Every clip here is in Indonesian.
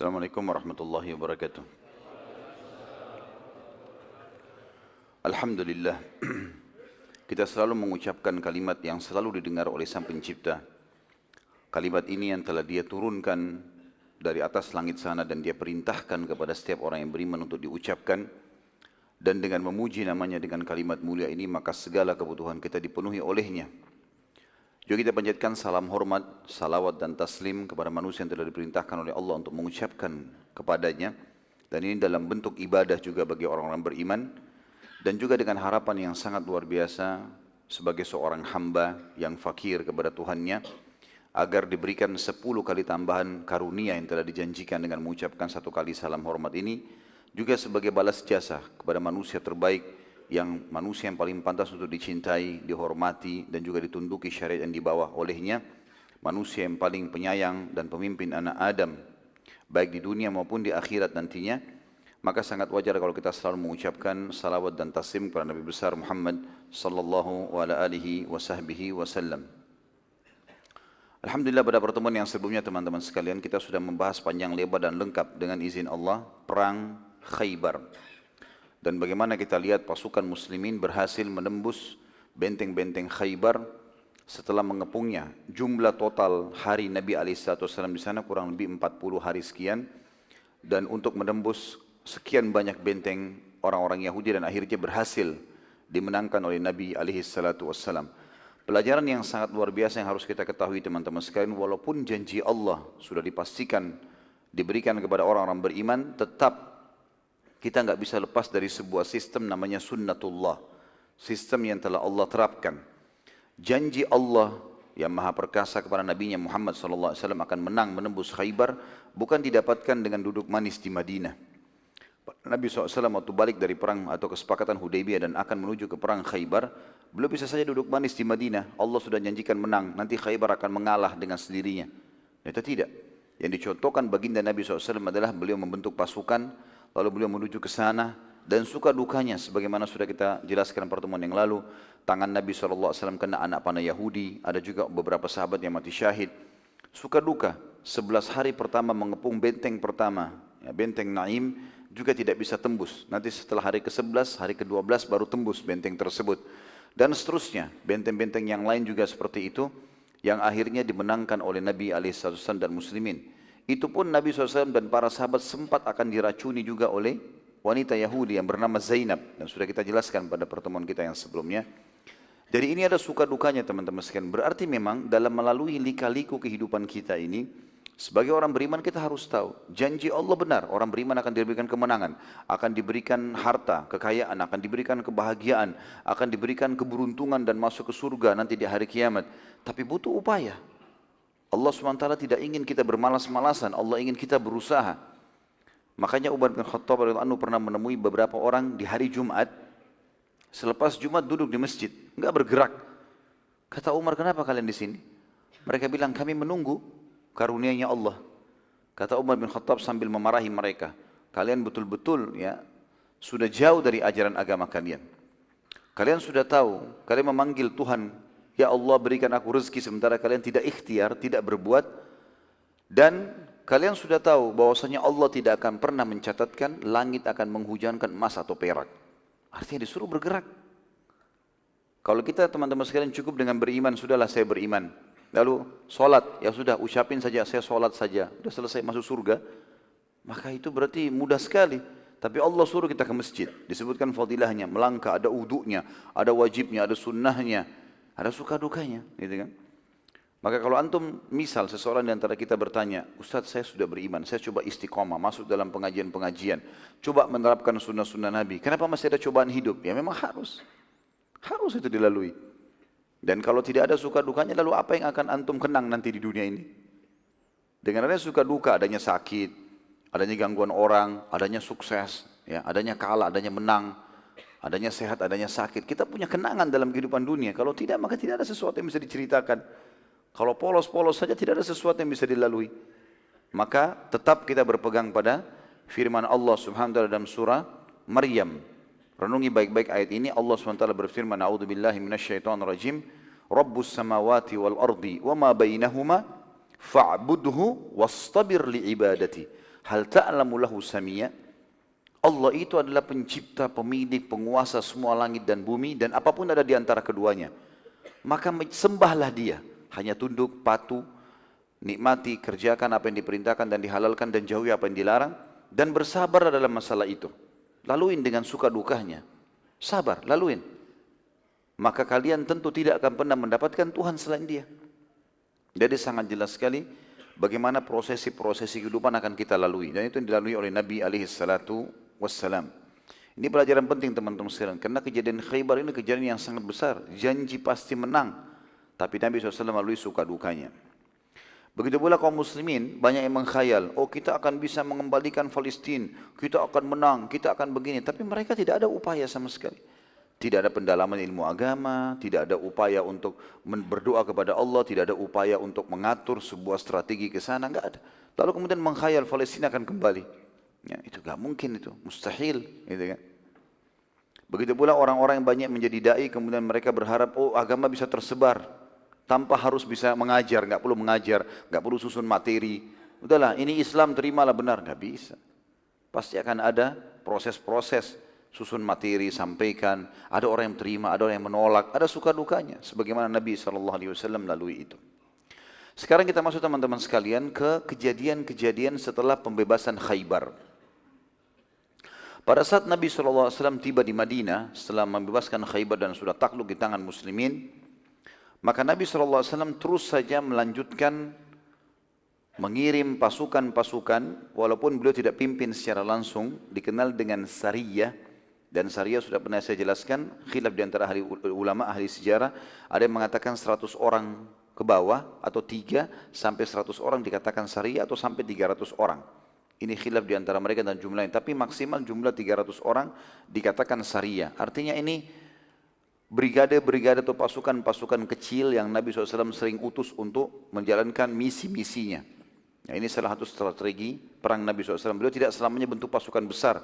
Assalamualaikum warahmatullahi wabarakatuh. Alhamdulillah, kita selalu mengucapkan kalimat yang selalu didengar oleh Sang Pencipta. Kalimat ini yang telah Dia turunkan dari atas langit sana dan Dia perintahkan kepada setiap orang yang beriman untuk diucapkan. Dan dengan memuji namanya dengan kalimat mulia ini, maka segala kebutuhan kita dipenuhi olehnya. Juga kita panjatkan salam hormat, salawat dan taslim kepada manusia yang telah diperintahkan oleh Allah untuk mengucapkan kepadanya. Dan ini dalam bentuk ibadah juga bagi orang-orang beriman. Dan juga dengan harapan yang sangat luar biasa sebagai seorang hamba yang fakir kepada Tuhannya, agar diberikan 10 kali tambahan karunia yang telah dijanjikan dengan mengucapkan 1 kali salam hormat ini. Juga sebagai balas jasa kepada manusia terbaik, yang manusia yang paling pantas untuk dicintai, dihormati, dan juga ditunduki syariat yang dibawa olehnya, manusia yang paling penyayang dan pemimpin anak Adam, baik di dunia maupun di akhirat nantinya. Maka sangat wajar kalau kita selalu mengucapkan salawat dan taslim kepada Nabi besar Muhammad sallallahu alaihi wasallam. Alhamdulillah, pada pertemuan yang sebelumnya teman-teman sekalian, kita sudah membahas panjang lebar dan lengkap dengan izin Allah perang Khaybar. Dan bagaimana kita lihat pasukan muslimin berhasil menembus benteng-benteng Khaybar setelah mengepungnya. Jumlah total hari Nabi SAW di sana kurang lebih 40 hari sekian. Dan untuk menembus sekian banyak benteng orang-orang Yahudi, dan akhirnya berhasil dimenangkan oleh Nabi SAW. Pelajaran yang sangat luar biasa yang harus kita ketahui teman-teman sekalian, walaupun janji Allah sudah dipastikan diberikan kepada orang-orang beriman, tetap kita nggak bisa lepas dari sebuah sistem namanya sunnatullah. Sistem yang telah Allah terapkan. Janji Allah yang maha perkasa kepada Nabi Muhammad SAW akan menang menembus Khaybar bukan didapatkan dengan duduk manis di Madinah. Nabi SAW waktu balik dari perang atau kesepakatan Hudaybiyah dan akan menuju ke perang Khaybar, belum bisa saja duduk manis di Madinah. Allah sudah janjikan menang, nanti Khaybar akan mengalah dengan sendirinya. Itu tidak. Yang dicontohkan baginda Nabi SAW adalah beliau membentuk pasukan, lalu beliau menuju ke sana, dan suka dukanya sebagaimana sudah kita jelaskan pertemuan yang lalu. Tangan Nabi SAW kena anak panah Yahudi, ada juga beberapa sahabat yang mati syahid. Suka duka, 11 hari pertama mengepung benteng pertama, ya, benteng Naim, juga tidak bisa tembus. Nanti setelah hari ke-11, hari ke-12 baru tembus benteng tersebut. Dan seterusnya, benteng-benteng yang lain juga seperti itu, yang akhirnya dimenangkan oleh Nabi SAW dan muslimin. Itu pun Nabi SAW dan para sahabat sempat akan diracuni juga oleh wanita Yahudi yang bernama Zainab. Dan sudah kita jelaskan pada pertemuan kita yang sebelumnya. Jadi ini ada suka dukanya teman-teman sekalian. Berarti memang dalam melalui lika-liku kehidupan kita ini, sebagai orang beriman kita harus tahu, janji Allah benar. Orang beriman akan diberikan kemenangan, akan diberikan harta, kekayaan, akan diberikan kebahagiaan, akan diberikan keberuntungan dan masuk ke surga nanti di hari kiamat. Tapi butuh upaya. Allah SWT tidak ingin kita bermalas-malasan, Allah ingin kita berusaha. Makanya Umar bin Khattab radhiyallahu anhu pernah menemui beberapa orang di hari Jumat, selepas Jumat duduk di masjid, enggak bergerak. Kata Umar, kenapa kalian di sini? Mereka bilang, kami menunggu karunia-Nya Allah. Kata Umar bin Khattab sambil memarahi mereka, kalian betul-betul ya sudah jauh dari ajaran agama kalian. Kalian sudah tahu, kalian memanggil Tuhan, ya Allah berikan aku rezeki, sementara kalian tidak ikhtiar, tidak berbuat. Dan kalian sudah tahu bahwasanya Allah tidak akan pernah mencatatkan langit akan menghujankan emas atau perak. Artinya disuruh bergerak. Kalau kita teman-teman sekalian cukup dengan beriman, sudahlah saya beriman. Lalu sholat, ya sudah ucapin saja saya sholat saja, sudah selesai masuk surga. Maka itu berarti mudah sekali. Tapi Allah suruh kita ke masjid, disebutkan fadilahnya, melangkah, ada wudunya, ada wajibnya, ada sunnahnya. Ada suka dukanya, gitu kan? Maka kalau antum, misal seseorang di antara kita bertanya, Ustaz saya sudah beriman, saya coba istiqomah, masuk dalam pengajian-pengajian, coba menerapkan sunnah-sunnah Nabi, kenapa masih ada cobaan hidup? Ya memang harus itu dilalui. Dan kalau tidak ada suka dukanya, lalu apa yang akan antum kenang nanti di dunia ini? Dengan adanya suka duka, adanya sakit, adanya gangguan orang, adanya sukses, ya, adanya kalah, adanya menang, adanya sehat, adanya sakit. Kita punya kenangan dalam kehidupan dunia. Kalau tidak, maka tidak ada sesuatu yang bisa diceritakan. Kalau polos-polos saja tidak ada sesuatu yang bisa dilalui. Maka tetap kita berpegang pada firman Allah Subhanahu wa taala dalam surah Maryam. Renungi baik-baik ayat ini. Allah Subhanahu wa taala berfirman, A'udzubillahi minasyaitonirrajim. Rabbus samawati wal ardi wa ma bainahuma fa'budhu wastabir li'ibadati. Hal ta'lamu lahu samia? Allah itu adalah pencipta, pemilik, penguasa semua langit dan bumi dan apapun ada di antara keduanya. Maka sembahlah dia, hanya tunduk, patuh, nikmati, kerjakan apa yang diperintahkan dan dihalalkan dan jauhi apa yang dilarang dan bersabar dalam masalah itu. Laluin dengan suka dukanya. Sabar, laluin. Maka kalian tentu tidak akan pernah mendapatkan Tuhan selain Dia. Jadi sangat jelas sekali bagaimana prosesi-prosesi kehidupan akan kita lalui dan itu yang dilalui oleh Nabi alaihi salatu wassalam. Ini pelajaran penting teman-teman sekalian karena kejadian Khaybar ini kejadian yang sangat besar. Janji pasti menang, tapi Nabi SAW melalui suka dukanya. Begitu pula kaum muslimin banyak yang mengkhayal, oh kita akan bisa mengembalikan Palestina, kita akan menang, kita akan begini. Tapi mereka tidak ada upaya sama sekali. Tidak ada pendalaman ilmu agama, tidak ada upaya untuk berdoa kepada Allah, tidak ada upaya untuk mengatur sebuah strategi ke sana, enggak ada. Lalu kemudian mengkhayal Palestina akan kembali. Ya, itu enggak mungkin itu, mustahil, gitu kan. Begitu pula orang-orang yang banyak menjadi dai kemudian mereka berharap oh agama bisa tersebar tanpa harus bisa mengajar, enggak perlu mengajar, enggak perlu susun materi. Udahlah, ini Islam terimalah benar, enggak bisa. Pasti akan ada proses-proses. Susun materi, sampaikan, ada orang yang terima, ada orang yang menolak, ada suka dukanya. Sebagaimana Nabi SAW lalui itu. Sekarang kita masuk teman-teman sekalian ke kejadian-kejadian setelah pembebasan Khaybar. Pada saat Nabi SAW tiba di Madinah, setelah membebaskan Khaybar dan sudah takluk di tangan muslimin, maka Nabi SAW terus saja melanjutkan mengirim pasukan-pasukan, walaupun beliau tidak pimpin secara langsung, dikenal dengan Sariyah. Dan Sariyah sudah pernah saya jelaskan, khilaf di antara ahli ulama, ahli sejarah, ada yang mengatakan 100 orang ke bawah, atau 3 sampai 100 orang dikatakan Sariyah, atau sampai 300 orang. Ini khilaf di antara mereka dan jumlahnya, tapi maksimal jumlah 300 orang dikatakan Sariyah. Artinya ini brigade-brigade atau pasukan-pasukan kecil yang Nabi SAW sering utus untuk menjalankan misi-misinya. Nah, ini salah satu strategi perang Nabi SAW. Beliau tidak selamanya bentuk pasukan besar,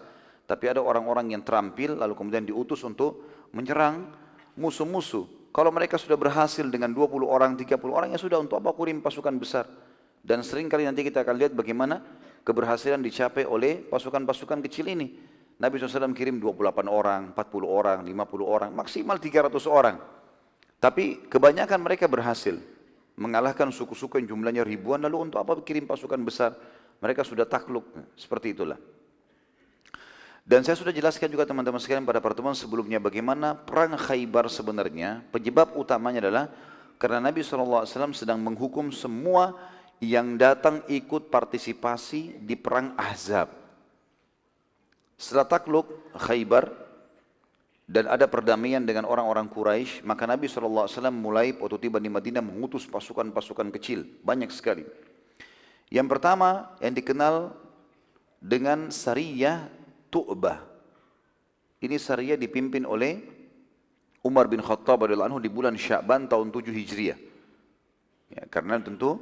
tapi ada orang-orang yang terampil lalu kemudian diutus untuk menyerang musuh-musuh. Kalau mereka sudah berhasil dengan 20 orang, 30 orang, ya sudah, untuk apa kirim pasukan besar. Dan sering kali nanti kita akan lihat bagaimana keberhasilan dicapai oleh pasukan-pasukan kecil ini. Nabi SAW kirim 28 orang, 40 orang, 50 orang, maksimal 300 orang. Tapi kebanyakan mereka berhasil mengalahkan suku-suku yang jumlahnya ribuan, lalu untuk apa kirim pasukan besar? Mereka sudah takluk, seperti itulah. Dan saya sudah jelaskan juga teman-teman sekalian pada pertemuan sebelumnya bagaimana perang Khaybar sebenarnya penyebab utamanya adalah karena Nabi SAW sedang menghukum semua yang datang ikut partisipasi di perang Ahzab. Setelah takluk Khaybar dan ada perdamaian dengan orang-orang Quraisy, maka Nabi SAW mulai waktu tiba di Madinah mengutus pasukan-pasukan kecil, banyak sekali. Yang pertama yang dikenal dengan Sariyah Tu'bah. Ini Sariyah dipimpin oleh Umar bin Khattab radhiyallahu anhu di bulan Sya'ban tahun 7 Hijriah. Ya, karena tentu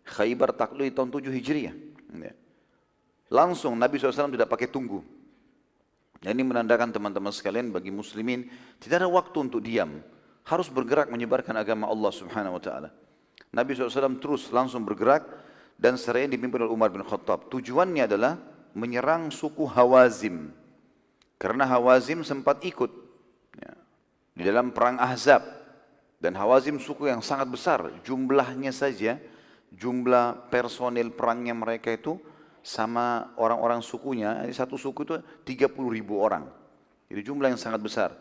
Khaybar takluk di tahun 7 Hijriah. Ya. Langsung Nabi SAW tidak pakai tunggu. Dan ini menandakan teman-teman sekalian bagi muslimin tidak ada waktu untuk diam. Harus bergerak menyebarkan agama Allah Subhanahu wa taala. Nabi SAW terus langsung bergerak dan Sariyah dipimpin oleh Umar bin Khattab. Tujuannya adalah menyerang suku Hawazim. Karena Hawazim sempat ikut ya, di dalam perang Ahzab. Dan Hawazim suku yang sangat besar. Jumlahnya saja, jumlah personil perangnya mereka itu sama orang-orang sukunya. Satu suku itu 30.000 orang. Jadi jumlah yang sangat besar.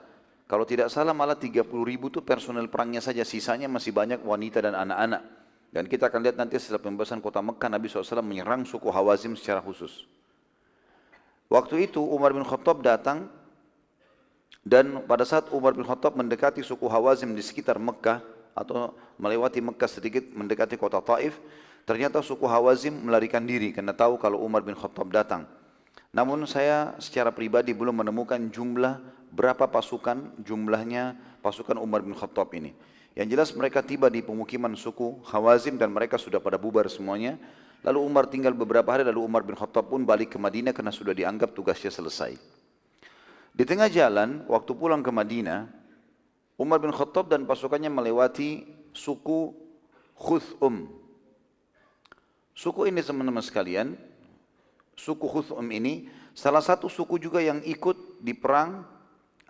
Kalau tidak salah malah 30.000 itu personil perangnya saja. Sisanya masih banyak wanita dan anak-anak. Dan kita akan lihat nanti setelah pembebasan kota Mekah, Nabi SAW menyerang suku Hawazim secara khusus. Waktu itu Umar bin Khattab datang dan pada saat Umar bin Khattab mendekati suku Hawazim di sekitar Mekah atau melewati Mekah sedikit mendekati kota Taif, ternyata suku Hawazim melarikan diri karena tahu kalau Umar bin Khattab datang. Namun saya secara pribadi belum menemukan jumlah berapa pasukan jumlahnya pasukan Umar bin Khattab ini. Yang jelas mereka tiba di pemukiman suku Hawazim dan mereka sudah pada bubar semuanya. Lalu Umar tinggal beberapa hari, lalu Umar bin Khattab pun balik ke Madinah karena sudah dianggap tugasnya selesai. Di tengah jalan, waktu pulang ke Madinah, Umar bin Khattab dan pasukannya melewati suku Khuthum. Suku ini teman-teman sekalian, Suku Khuthum ini salah satu suku juga yang ikut di perang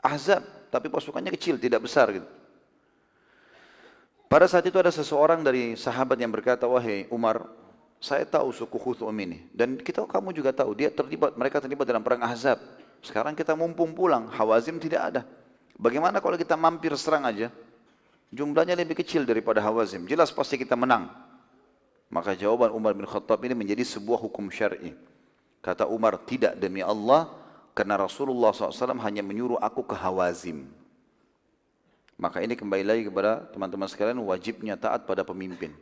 Ahzab, tapi pasukannya kecil, tidak besar gitu. Pada saat itu ada seseorang dari sahabat yang berkata, wahai Umar, saya tahu suku Khuthum ini, dan kamu juga tahu mereka terlibat dalam perang Ahzab. Sekarang kita mumpung pulang, Hawazim tidak ada. Bagaimana kalau kita mampir serang aja? Jumlahnya lebih kecil daripada Hawazim, jelas pasti kita menang. Maka jawaban Umar bin Khattab ini menjadi sebuah hukum syar'i. Kata Umar, tidak demi Allah, karena Rasulullah SAW hanya menyuruh aku ke Hawazim. Maka ini kembali lagi kepada teman-teman sekalian, wajibnya taat pada pemimpin.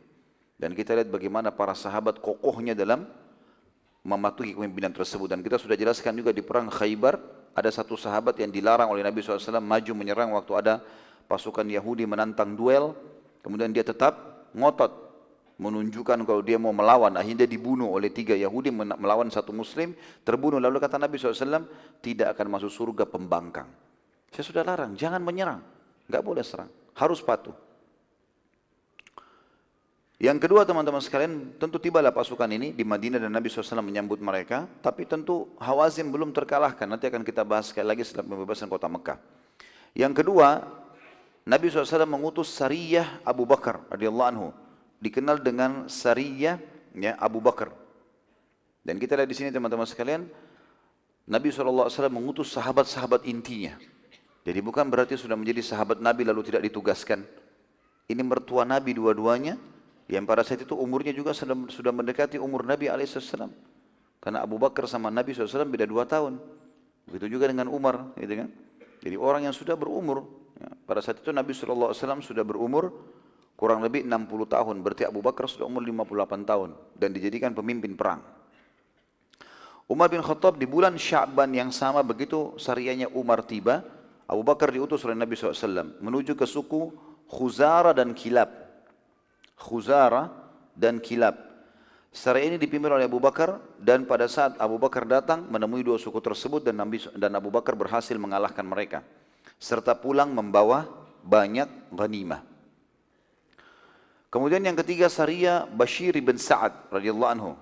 Dan kita lihat bagaimana para sahabat kokohnya dalam mematuhi kepemimpinan tersebut. Dan kita sudah jelaskan juga di perang Khaybar, ada satu sahabat yang dilarang oleh Nabi SAW maju menyerang waktu ada pasukan Yahudi menantang duel. Kemudian dia tetap ngotot, menunjukkan kalau dia mau melawan. Akhirnya dia dibunuh oleh 3 Yahudi melawan 1 Muslim, terbunuh. Lalu kata Nabi SAW, tidak akan masuk surga pembangkang. Saya sudah larang, jangan menyerang. Enggak boleh serang, harus patuh. Yang kedua teman-teman sekalian, tentu tibalah pasukan ini di Madinah dan Nabi SAW menyambut mereka. Tapi tentu Hawazim belum terkalahkan, nanti akan kita bahas sekali lagi setelah pembebasan kota Mekah. Yang kedua, Nabi SAW mengutus Sariyah Abu Bakar radhiyallahu anhu, dikenal dengan Sariyah ya, Abu Bakar. Dan kita lihat di sini teman-teman sekalian, Nabi SAW mengutus sahabat-sahabat intinya. Jadi bukan berarti sudah menjadi sahabat Nabi lalu tidak ditugaskan. Ini mertua Nabi dua-duanya, yang pada saat itu umurnya juga sudah mendekati umur Nabi SAW. Karena Abu Bakar sama Nabi SAW beda 2 tahun. Begitu juga dengan Umar, gitu kan? Jadi orang yang sudah berumur, ya, pada saat itu Nabi SAW sudah berumur kurang lebih 60 tahun. Berarti Abu Bakar sudah umur 58 tahun dan dijadikan pemimpin perang. Umar bin Khattab di bulan Sya'ban yang sama begitu sariyahnya Umar tiba, Abu Bakar diutus oleh Nabi SAW menuju ke suku Khuzara dan Kilab. Khuzara dan Kilab. Sariyah ini dipimpin oleh Abu Bakar, dan pada saat Abu Bakar datang menemui 2 suku tersebut, dan Abu Bakar berhasil mengalahkan mereka serta pulang membawa banyak ghanimah. Kemudian yang ketiga Sariyah Bashir bin Sa'ad radhiyallahu anhu.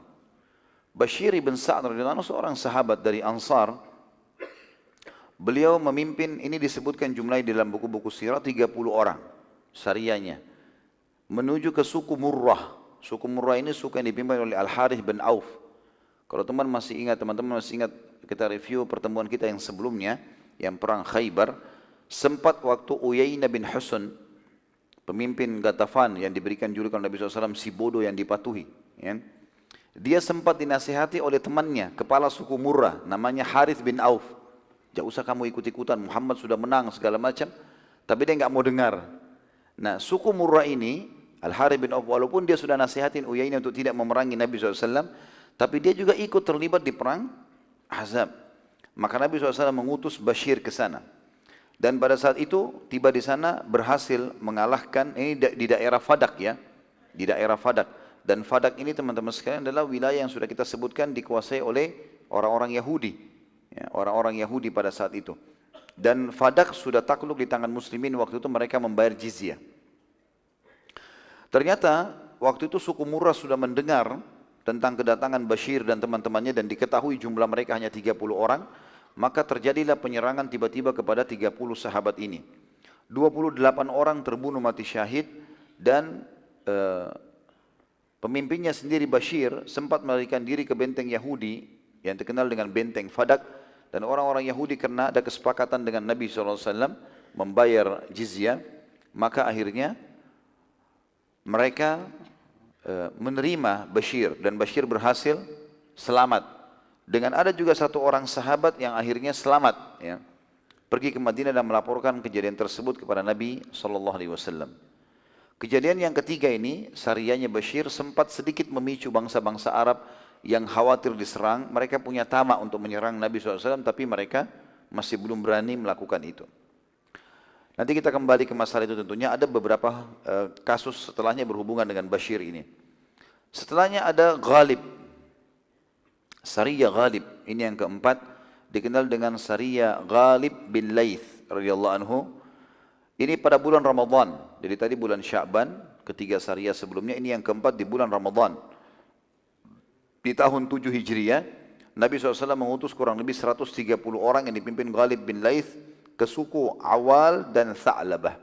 Bashir bin Sa'ad radhiyallahu anhu seorang sahabat dari Ansar. Beliau memimpin, ini disebutkan jumlahnya dalam buku-buku sirah 30 orang sariyahnya, menuju ke suku Murrah. Suku Murrah ini suku yang dipimpin oleh Al-Harith bin Auf. Kalau teman-teman masih ingat kita review pertemuan kita yang sebelumnya, yang perang Khaybar, sempat waktu Uyainah bin Husn, pemimpin Ghatafan yang diberikan julukan Nabi SAW si bodoh yang dipatuhi, ya. Dia sempat dinasihati oleh temannya, kepala suku Murrah, namanya Harith bin Auf. Jangan usah kamu ikut-ikutan, Muhammad sudah menang segala macam. Tapi dia enggak mau dengar. Nah, suku Murrah ini, Al-Harith bin Auf, walaupun dia sudah nasihatin Uyainah untuk tidak memerangi Nabi SAW, tapi dia juga ikut terlibat di perang Ahzab. Maka Nabi SAW mengutus Bashir ke sana. Dan pada saat itu, tiba di sana berhasil mengalahkan, ini di daerah Fadak ya, di daerah Fadak. Dan Fadak ini teman-teman sekalian adalah wilayah yang sudah kita sebutkan dikuasai oleh orang-orang Yahudi. Ya, orang-orang Yahudi pada saat itu. Dan Fadak sudah takluk di tangan muslimin waktu itu, mereka membayar jizyah. Ternyata waktu itu suku Murrah sudah mendengar tentang kedatangan Bashir dan teman-temannya dan diketahui jumlah mereka hanya 30 orang, maka terjadilah penyerangan tiba-tiba kepada 30 sahabat ini. 28 orang terbunuh mati syahid, dan pemimpinnya sendiri Bashir sempat melarikan diri ke benteng Yahudi yang terkenal dengan benteng Fadak. Dan orang-orang Yahudi karena ada kesepakatan dengan Nabi SAW membayar jizyah, maka akhirnya mereka menerima Bashir, dan Bashir berhasil selamat. Dengan ada juga 1 orang sahabat yang akhirnya selamat, ya, pergi ke Madinah dan melaporkan kejadian tersebut kepada Nabi SAW. Kejadian yang ketiga ini, sariyahnya Bashir sempat sedikit memicu bangsa-bangsa Arab yang khawatir diserang. Mereka punya tamak untuk menyerang Nabi SAW, tapi mereka masih belum berani melakukan itu. Nanti kita kembali ke masalah itu tentunya. Ada beberapa kasus setelahnya berhubungan dengan Bashir ini. Setelahnya ada Ghalib, Sariyah Ghalib. Ini yang keempat, dikenal dengan Sariyah Ghalib bin Laith radhiyallahu anhu. Ini pada bulan Ramadan. Jadi tadi bulan Sya'ban, ketiga Sariyah sebelumnya, ini yang keempat di bulan Ramadan. Di tahun 7 Hijriah, Nabi SAW mengutus kurang lebih 130 orang yang dipimpin Ghalib bin Laith ke suku Awal dan Tha'labah.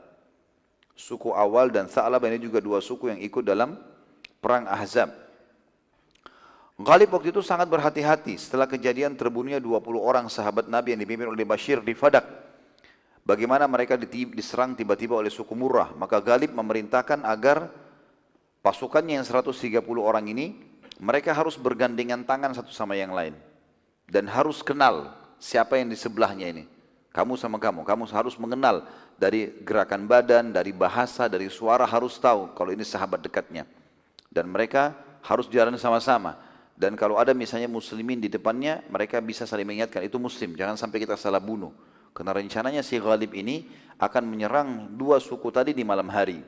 Suku Awal dan Tha'labah ini juga dua suku yang ikut dalam perang Ahzab. Ghalib waktu itu sangat berhati-hati setelah kejadian terbunuhnya 20 orang sahabat Nabi yang dipimpin oleh Bashir di Fadak. Bagaimana mereka diserang tiba-tiba oleh suku Murrah. Maka Ghalib memerintahkan agar pasukannya yang 130 orang ini, mereka harus bergandengan tangan satu sama yang lain. Dan harus kenal siapa yang di sebelahnya ini. Kamu sama kamu harus mengenal dari gerakan badan, dari bahasa, dari suara, harus tahu kalau ini sahabat dekatnya. Dan mereka harus jalan sama-sama. Dan kalau ada misalnya muslimin di depannya, mereka bisa saling mengingatkan, itu muslim, jangan sampai kita salah bunuh. Karena rencananya si Ghalib ini akan menyerang dua suku tadi di malam hari.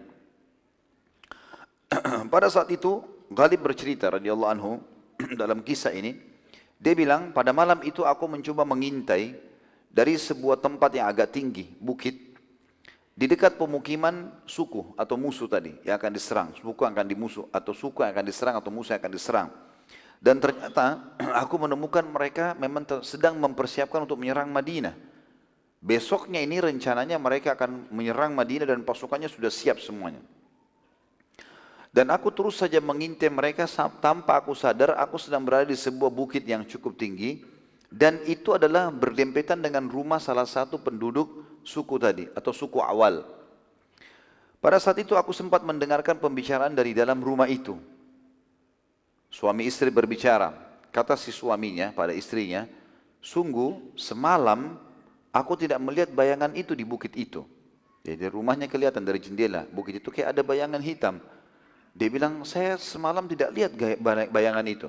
Pada saat itu, Ghalib bercerita radhiyallahu anhu dalam kisah ini, dia bilang, pada malam itu aku mencoba mengintai dari sebuah tempat yang agak tinggi, bukit, di dekat pemukiman suku atau musuh tadi yang akan diserang, suku akan dimusuh atau suku yang akan diserang atau musuh yang akan diserang. Dan ternyata aku menemukan mereka memang sedang mempersiapkan untuk menyerang Madinah. Besoknya ini rencananya mereka akan menyerang Madinah dan pasukannya sudah siap semuanya. Dan aku terus saja mengintai mereka tanpa aku sadar aku sedang berada di sebuah bukit yang cukup tinggi. Dan itu adalah berdempetan dengan rumah salah satu penduduk suku tadi atau suku Awal. Pada saat itu aku sempat mendengarkan pembicaraan dari dalam rumah itu. Suami istri berbicara. Kata si suaminya pada istrinya, sungguh semalam aku tidak melihat bayangan itu di bukit itu. Jadi rumahnya kelihatan dari jendela. Bukit itu kayak ada bayangan hitam. Dia bilang, saya semalam tidak lihat bayangan itu.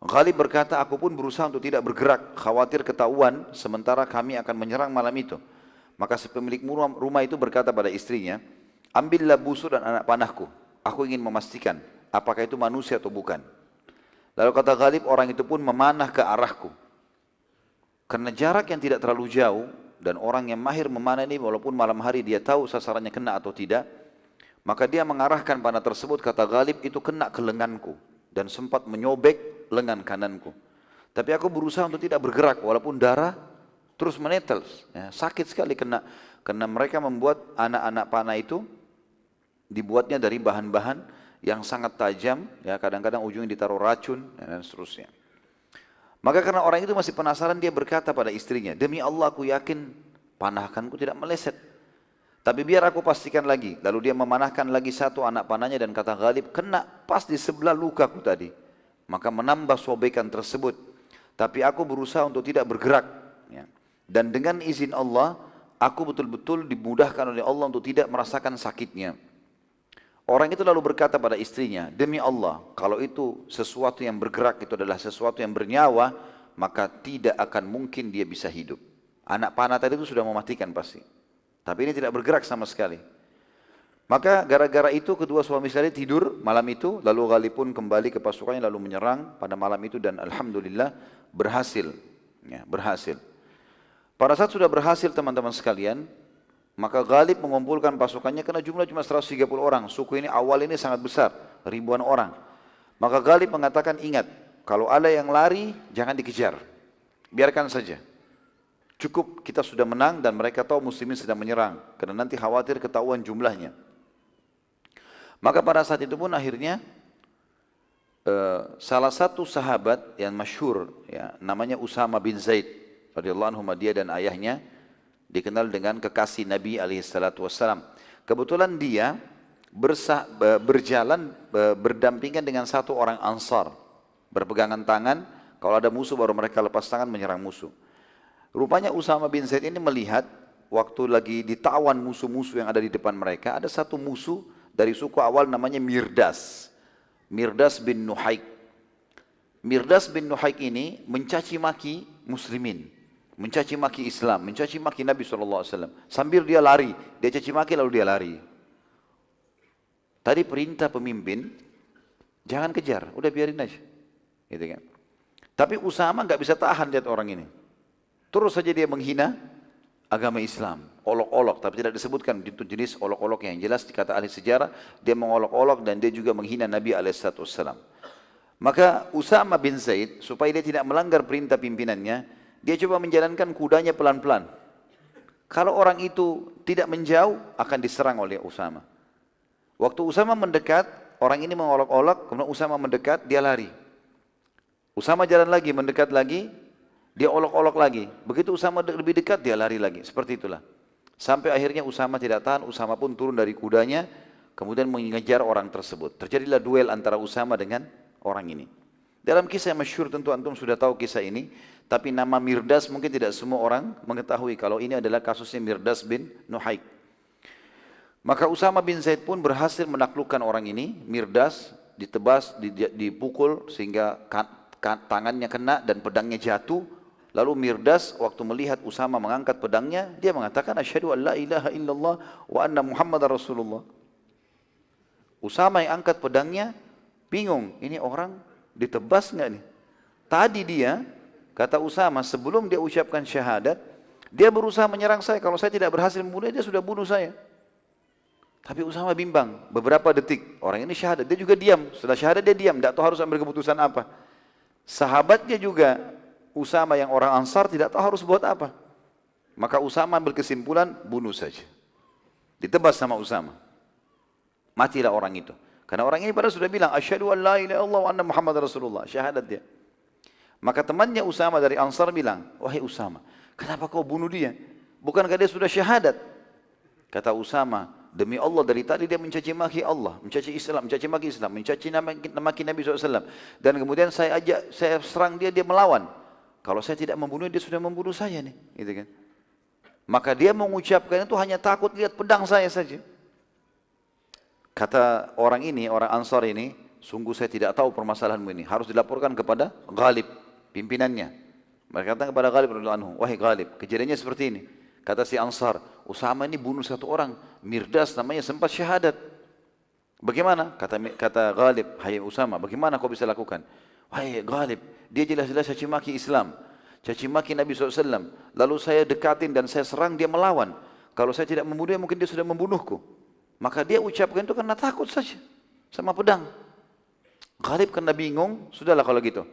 Ghalib berkata, aku pun berusaha untuk tidak bergerak, khawatir ketahuan, sementara kami akan menyerang malam itu. Maka si pemilik rumah itu berkata pada istrinya, ambillah busur dan anak panahku. Aku ingin memastikan, apakah itu manusia atau bukan. Lalu kata Ghalib, orang itu pun memanah ke arahku. Karena jarak yang tidak terlalu jauh, dan orang yang mahir memanah ini, walaupun malam hari dia tahu sasarannya kena atau tidak, maka dia mengarahkan panah tersebut, kata Ghalib, itu kena ke lenganku dan sempat menyobek lengan kananku. Tapi aku berusaha untuk tidak bergerak walaupun darah terus menetes. Ya, sakit sekali karena mereka membuat anak-anak panah itu dibuatnya dari bahan-bahan yang sangat tajam. Ya, kadang-kadang ujungnya ditaruh racun dan seterusnya. Maka karena orang itu masih penasaran, dia berkata pada istrinya, demi Allah aku yakin panahkanku tidak meleset. Tapi biar aku pastikan lagi. Lalu dia memanahkan lagi satu anak panahnya dan kata Ghalib, kena pas di sebelah lukaku tadi. Maka menambah sobekan tersebut. Tapi aku berusaha untuk tidak bergerak. Ya. Dan dengan izin Allah, aku betul-betul dimudahkan oleh Allah untuk tidak merasakan sakitnya. Orang itu lalu berkata pada istrinya, demi Allah, kalau itu sesuatu yang bergerak, itu adalah sesuatu yang bernyawa, maka tidak akan mungkin dia bisa hidup. Anak panah tadi itu sudah mematikan pasti. Tapi ini tidak bergerak sama sekali. Maka gara-gara itu kedua suami istri tidur malam itu, lalu Ghalib pun kembali ke pasukannya lalu menyerang pada malam itu dan alhamdulillah berhasil. Ya, berhasil. Pada saat sudah berhasil teman-teman sekalian, maka Ghalib mengumpulkan pasukannya karena jumlah cuma 130 orang. Suku ini awal ini sangat besar, ribuan orang. Maka Ghalib mengatakan, ingat, kalau ada yang lari jangan dikejar. Biarkan saja. Cukup kita sudah menang dan mereka tahu muslimin sedang menyerang. Karena nanti khawatir ketahuan jumlahnya. Maka pada saat itu pun akhirnya salah satu sahabat yang masyhur, ya, namanya Usama bin Zaid radhiyallahu anhu, dia dan ayahnya dikenal dengan kekasih Nabi SAW. Kebetulan dia berjalan berdampingan dengan satu orang Ansar. Berpegangan tangan, kalau ada musuh baru mereka lepas tangan menyerang musuh. Rupanya Usama bin Zaid ini melihat waktu lagi ditawan musuh-musuh yang ada di depan mereka, ada satu musuh dari suku awal namanya Mirdas. Mirdas bin Nuhaik. Mirdas bin Nuhaik ini mencaci maki muslimin, mencaci maki Islam, mencaci maki Nabi SAW. Sambil dia lari, dia caci maki lalu dia lari. Tadi perintah pemimpin, jangan kejar, udah biarin aja. Gitu kan. Tapi Usama nggak bisa tahan lihat orang ini. Terus saja dia menghina agama Islam, olok-olok, tapi tidak disebutkan itu jenis olok-olok yang jelas. Dikata ahli sejarah, dia mengolok-olok dan dia juga menghina Nabi SAW. Maka Usama bin Zaid, supaya dia tidak melanggar perintah pimpinannya, dia coba menjalankan kudanya pelan-pelan. Kalau orang itu tidak menjauh, akan diserang oleh Usama. Waktu Usama mendekat, orang ini mengolok-olok, kemudian Usama mendekat, dia lari. Usama jalan lagi, mendekat lagi, dia olok-olok lagi. Begitu Usama lebih dekat, dia lari lagi. Seperti itulah. Sampai akhirnya Usama tidak tahan, Usama pun turun dari kudanya, kemudian mengejar orang tersebut. Terjadilah duel antara Usama dengan orang ini. Dalam kisah yang masyhur, tentu antum sudah tahu kisah ini, tapi nama Mirdas mungkin tidak semua orang mengetahui kalau ini adalah kasusnya Mirdas bin Nuhaik. Maka Usama bin Zaid pun berhasil menaklukkan orang ini. Mirdas ditebas, dipukul sehingga tangannya kena dan pedangnya jatuh. Lalu Mirdas waktu melihat Usama mengangkat pedangnya, dia mengatakan asyhadu an la ilaha illallah wa anna Muhammadar Rasulullah. Usama yang angkat pedangnya bingung, ini orang ditebas enggak nih? Tadi dia, kata Usama, sebelum dia ucapkan syahadat, dia berusaha menyerang saya. Kalau saya tidak berhasil membunuh dia sudah bunuh saya. Tapi Usama bimbang, beberapa detik. Orang ini syahadat, dia juga diam. Setelah syahadat dia diam, tidak tahu harus ambil keputusan apa. Sahabatnya juga, Usama yang orang Ansar tidak tahu harus buat apa. Maka Usama ambil kesimpulan, bunuh saja. Ditebas sama Usama. Matilah orang itu. Karena orang ini pada sudah bilang, asyhadu an la ilaha illallah wa anna Muhammad Rasulullah. Syahadat dia. Maka temannya Usama dari Ansar bilang, wahai Usama, kenapa kau bunuh dia? Bukankah dia sudah syahadat? Kata Usama, demi Allah dari tadi dia mencaci maki Allah, mencaci Islam, mencaci maki Islam, mencaci maki Nabi SAW. Dan kemudian saya serang dia, dia melawan. Kalau saya tidak membunuh dia sudah membunuh saya nih, gitu kan? Maka dia mengucapkan itu hanya takut lihat pedang saya saja. Kata orang ini, orang Ansar ini, sungguh saya tidak tahu permasalahanmu ini. Harus dilaporkan kepada Ghalib, pimpinannya. Mereka kata kepada Ghalib radhiyallahu anhu, wahai Ghalib, kejadiannya seperti ini. Kata si Ansar, Usama ini bunuh satu orang, Mirdas namanya sempat syahadat. Bagaimana? Kata Ghalib, hai Usama, bagaimana kau bisa lakukan? Wahai Ghalib, dia jelas-jelas caci maki Islam, caci maki Nabi SAW. Lalu saya dekatin dan saya serang, dia melawan. Kalau saya tidak membunuhnya, mungkin dia sudah membunuhku. Maka dia ucapkan itu karena takut saja sama pedang. Ghalib karena bingung, sudahlah kalau gitu.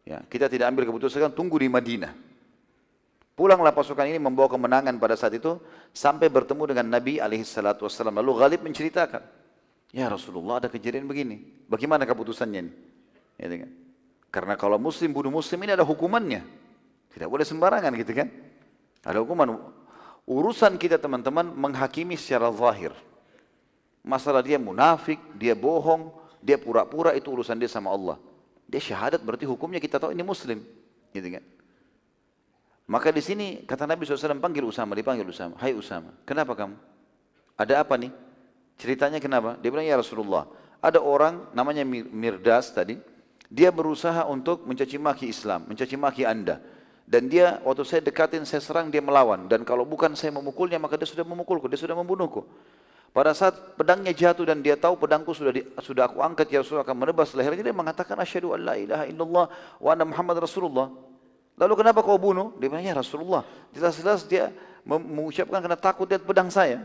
Ya, kita tidak ambil keputusan, tunggu di Madinah. Pulanglah pasukan ini membawa kemenangan pada saat itu sampai bertemu dengan Nabi SAW. Lalu Ghalib menceritakan, ya Rasulullah ada kejadian begini. Bagaimana keputusannya ini? Ya, kan? Karena kalau Muslim bunuh Muslim ini ada hukumannya. Tidak boleh sembarangan gitu kan? Ada hukuman. Urusan kita teman-teman menghakimi secara zahir. Masalah dia munafik, dia bohong, dia pura-pura, itu urusan dia sama Allah. Dia syahadat berarti hukumnya kita tahu ini Muslim, gitu kan? Maka di sini kata Nabi SAW panggil Usama, dipanggil Usama. Hai Usama, kenapa kamu? Ada apa nih? Ceritanya kenapa? Dia bilang ya Rasulullah, ada orang namanya Mirdas tadi, dia berusaha untuk mencaci maki Islam, mencaci maki anda. Dan dia waktu saya dekatin, saya serang, dia melawan. Dan kalau bukan saya memukulnya, maka dia sudah memukulku, dia sudah membunuhku. Pada saat pedangnya jatuh dan dia tahu pedangku sudah aku angkat, ya Rasulullah akan menebas lehernya, dia mengatakan asyhadu an la ilaha illallah wa anna Muhammad Rasulullah. Lalu kenapa kau bunuh? Dia bilang ya Rasulullah, jelas-jelas dia mengucapkan karena takut lihat pedang saya.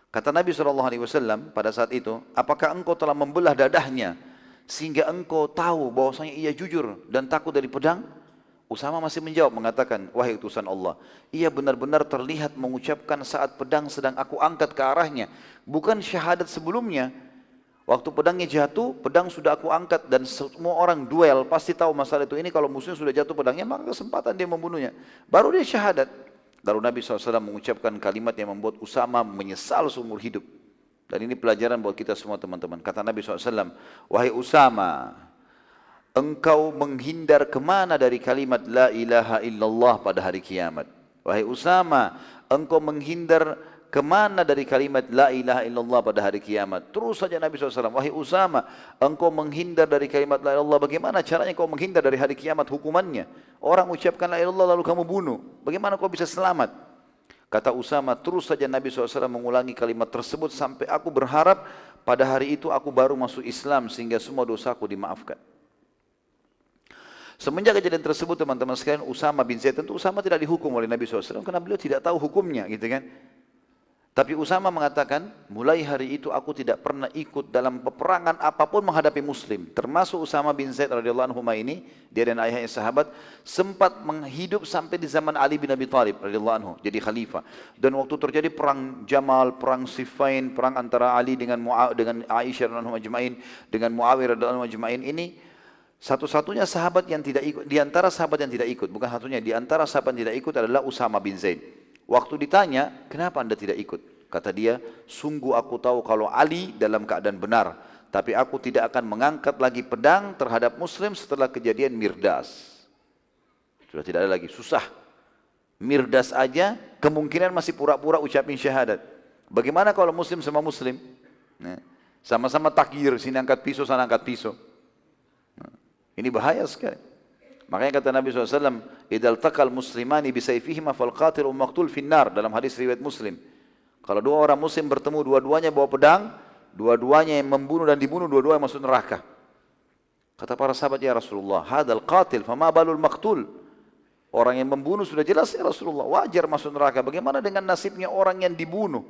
Kata Nabi SAW pada saat itu, apakah engkau telah membelah dadahnya sehingga engkau tahu bahwasanya ia jujur dan takut dari pedang? Usama masih menjawab mengatakan, wahai utusan Allah, ia benar-benar terlihat mengucapkan saat pedang sedang aku angkat ke arahnya, bukan syahadat sebelumnya. Waktu pedangnya jatuh, pedang sudah aku angkat dan semua orang duel pasti tahu masalah itu. Ini kalau musuhnya sudah jatuh pedangnya, maka kesempatan dia membunuhnya. Baru dia syahadat. Lalu Nabi SAW mengucapkan kalimat yang membuat Usama menyesal seumur hidup. Dan ini pelajaran buat kita semua teman-teman. Kata Nabi SAW, wahai Usama, engkau menghindar kemana dari kalimat la ilaha illallah pada hari kiamat? Wahai Usama, engkau menghindar kemana dari kalimat la ilaha illallah pada hari kiamat? Terus saja Nabi SAW, wahai Usama, engkau menghindar dari kalimat la ilaha illallah. Bagaimana caranya kau menghindar dari hari kiamat hukumannya? Orang ucapkan la ilaha illallah lalu kamu bunuh. Bagaimana kau bisa selamat? Kata Usama, terus saja Nabi SAW mengulangi kalimat tersebut sampai aku berharap pada hari itu aku baru masuk Islam sehingga semua dosaku dimaafkan. Semenjak kejadian tersebut teman-teman sekalian, Usama bin Zaid, tentu Usama tidak dihukum oleh Nabi SAW karena beliau tidak tahu hukumnya, gitu kan. Tapi Usama mengatakan, mulai hari itu aku tidak pernah ikut dalam peperangan apapun menghadapi Muslim. Termasuk Usama bin Zaid radhiyallahu anhu ini, dia dan ayahnya sahabat, sempat menghidup sampai di zaman Ali bin Abi Thalib radhiyallahu anhu, jadi khalifah. Dan waktu terjadi perang Jamal, perang Siffin, perang antara Ali dengan Aisyah radhiyallahu anhu ajma'in, dengan Muawiyah radhiyallahu anhu ajma'in ini, satu-satunya sahabat yang tidak ikut, di antara sahabat yang tidak ikut, bukan satunya, di antara sahabat yang tidak ikut adalah Usama bin Zaid. Waktu ditanya, kenapa anda tidak ikut? Kata dia, sungguh aku tahu kalau Ali dalam keadaan benar. Tapi aku tidak akan mengangkat lagi pedang terhadap Muslim setelah kejadian Mirdas. Sudah tidak ada lagi, susah. Mirdas aja kemungkinan masih pura-pura ucapin syahadat. Bagaimana kalau Muslim sama Muslim? Sama-sama takbir, sini angkat pisau, sana angkat pisau. Ini bahaya sekali. Makanya kata Nabi SAW, idal taqal muslimani bisayfihima fal qatil maqtul finnar, dalam hadis riwayat Muslim. Kalau dua orang Muslim bertemu, dua-duanya bawa pedang, dua-duanya yang membunuh dan dibunuh, dua-duanya masuk neraka. Kata para sahabat, ya Rasulullah, hadal qatil, fama balul maqtul. Orang yang membunuh sudah jelas ya Rasulullah, wajar masuk neraka. Bagaimana dengan nasibnya orang yang dibunuh?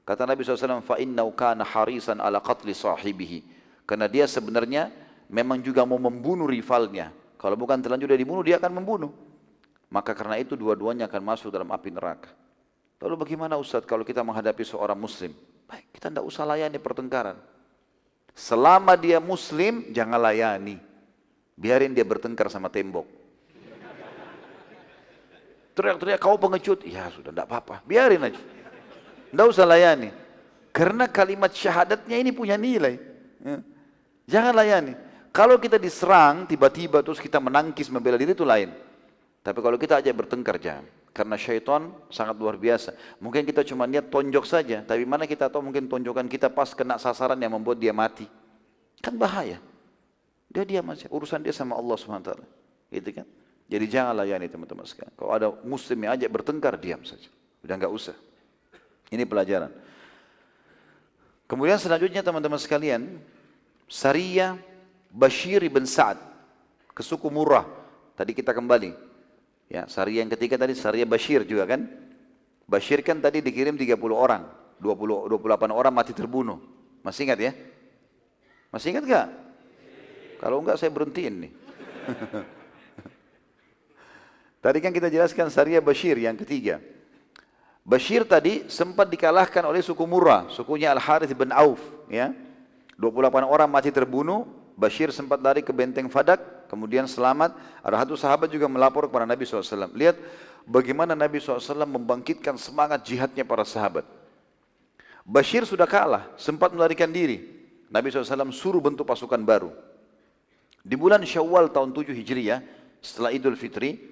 Kata Nabi SAW, fa innahu kana harisan ala qatli sahibihi. Karena dia sebenarnya memang juga mau membunuh rivalnya. Kalau bukan terlanjur dia dibunuh, dia akan membunuh. Maka karena itu dua-duanya akan masuk dalam api neraka. Lalu bagaimana Ustaz kalau kita menghadapi seorang Muslim? Baik, kita tidak usah layani pertengkaran. Selama dia Muslim, jangan layani. Biarin dia bertengkar sama tembok. Teriak-teriak, kau pengecut. Ya sudah, tidak apa-apa. Biarin aja. Tidak usah layani. Karena kalimat syahadatnya ini punya nilai. Jangan layani. Kalau kita diserang, tiba-tiba terus kita menangkis membela diri itu lain. Tapi kalau kita aja bertengkar jangan. Karena syaitan sangat luar biasa. Mungkin kita cuma niat tonjok saja, tapi mana kita tahu mungkin tonjokan kita pas kena sasaran yang membuat dia mati. Kan bahaya. Dia diam aja, urusan dia sama Allah SWT. Gitu kan? Jadi jangan layani teman-teman sekalian. Kalau ada muslim yang ajak bertengkar, diam saja. Udah enggak usah. Ini pelajaran. Kemudian selanjutnya teman-teman sekalian, Sariyah Bashir ibn Sa'ad ke suku Murrah. Tadi kita kembali. Ya, Sariyah yang ketiga tadi Sariyah Bashir juga kan. Bashir kan tadi dikirim 30 orang, 28 orang mati terbunuh. Masih ingat ya? Masih ingat enggak? Kalau enggak saya berhentiin nih. Tadi kan kita jelaskan Sariyah Bashir yang ketiga. Bashir tadi sempat dikalahkan oleh suku Murrah, sukunya Al-Harith bin Auf, ya. 28 orang mati terbunuh. Bashir sempat lari ke benteng Fadak, kemudian selamat. Ada satu sahabat juga melapor kepada Nabi SAW. Lihat bagaimana Nabi SAW membangkitkan semangat jihadnya para sahabat. Bashir sudah kalah, sempat melarikan diri. Nabi SAW suruh bentuk pasukan baru. Di bulan Syawal tahun 7 Hijriah, setelah Idul Fitri,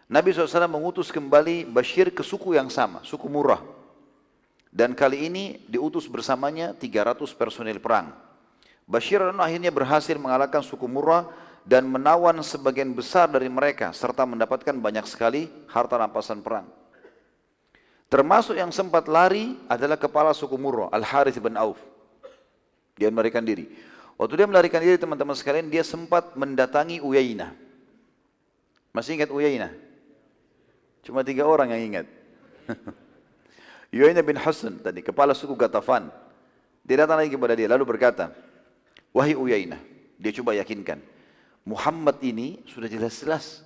Nabi SAW mengutus kembali Bashir ke suku yang sama, suku Murrah. Dan kali ini diutus bersamanya 300 personil perang. Bashir akhirnya berhasil mengalahkan suku Murrah dan menawan sebagian besar dari mereka serta mendapatkan banyak sekali harta rampasan perang. Termasuk yang sempat lari adalah kepala suku Murrah, Al-Harith bin Auf. Dia melarikan diri. Waktu dia melarikan diri teman-teman sekalian, dia sempat mendatangi Uyainah. Masih ingat Uyainah? Cuma 3 orang yang ingat. Uyainah bin Husn tadi, kepala suku Ghatafan. Dia datang lagi kepada dia lalu berkata, wahai Uyainah, dia coba yakinkan, Muhammad ini sudah jelas-jelas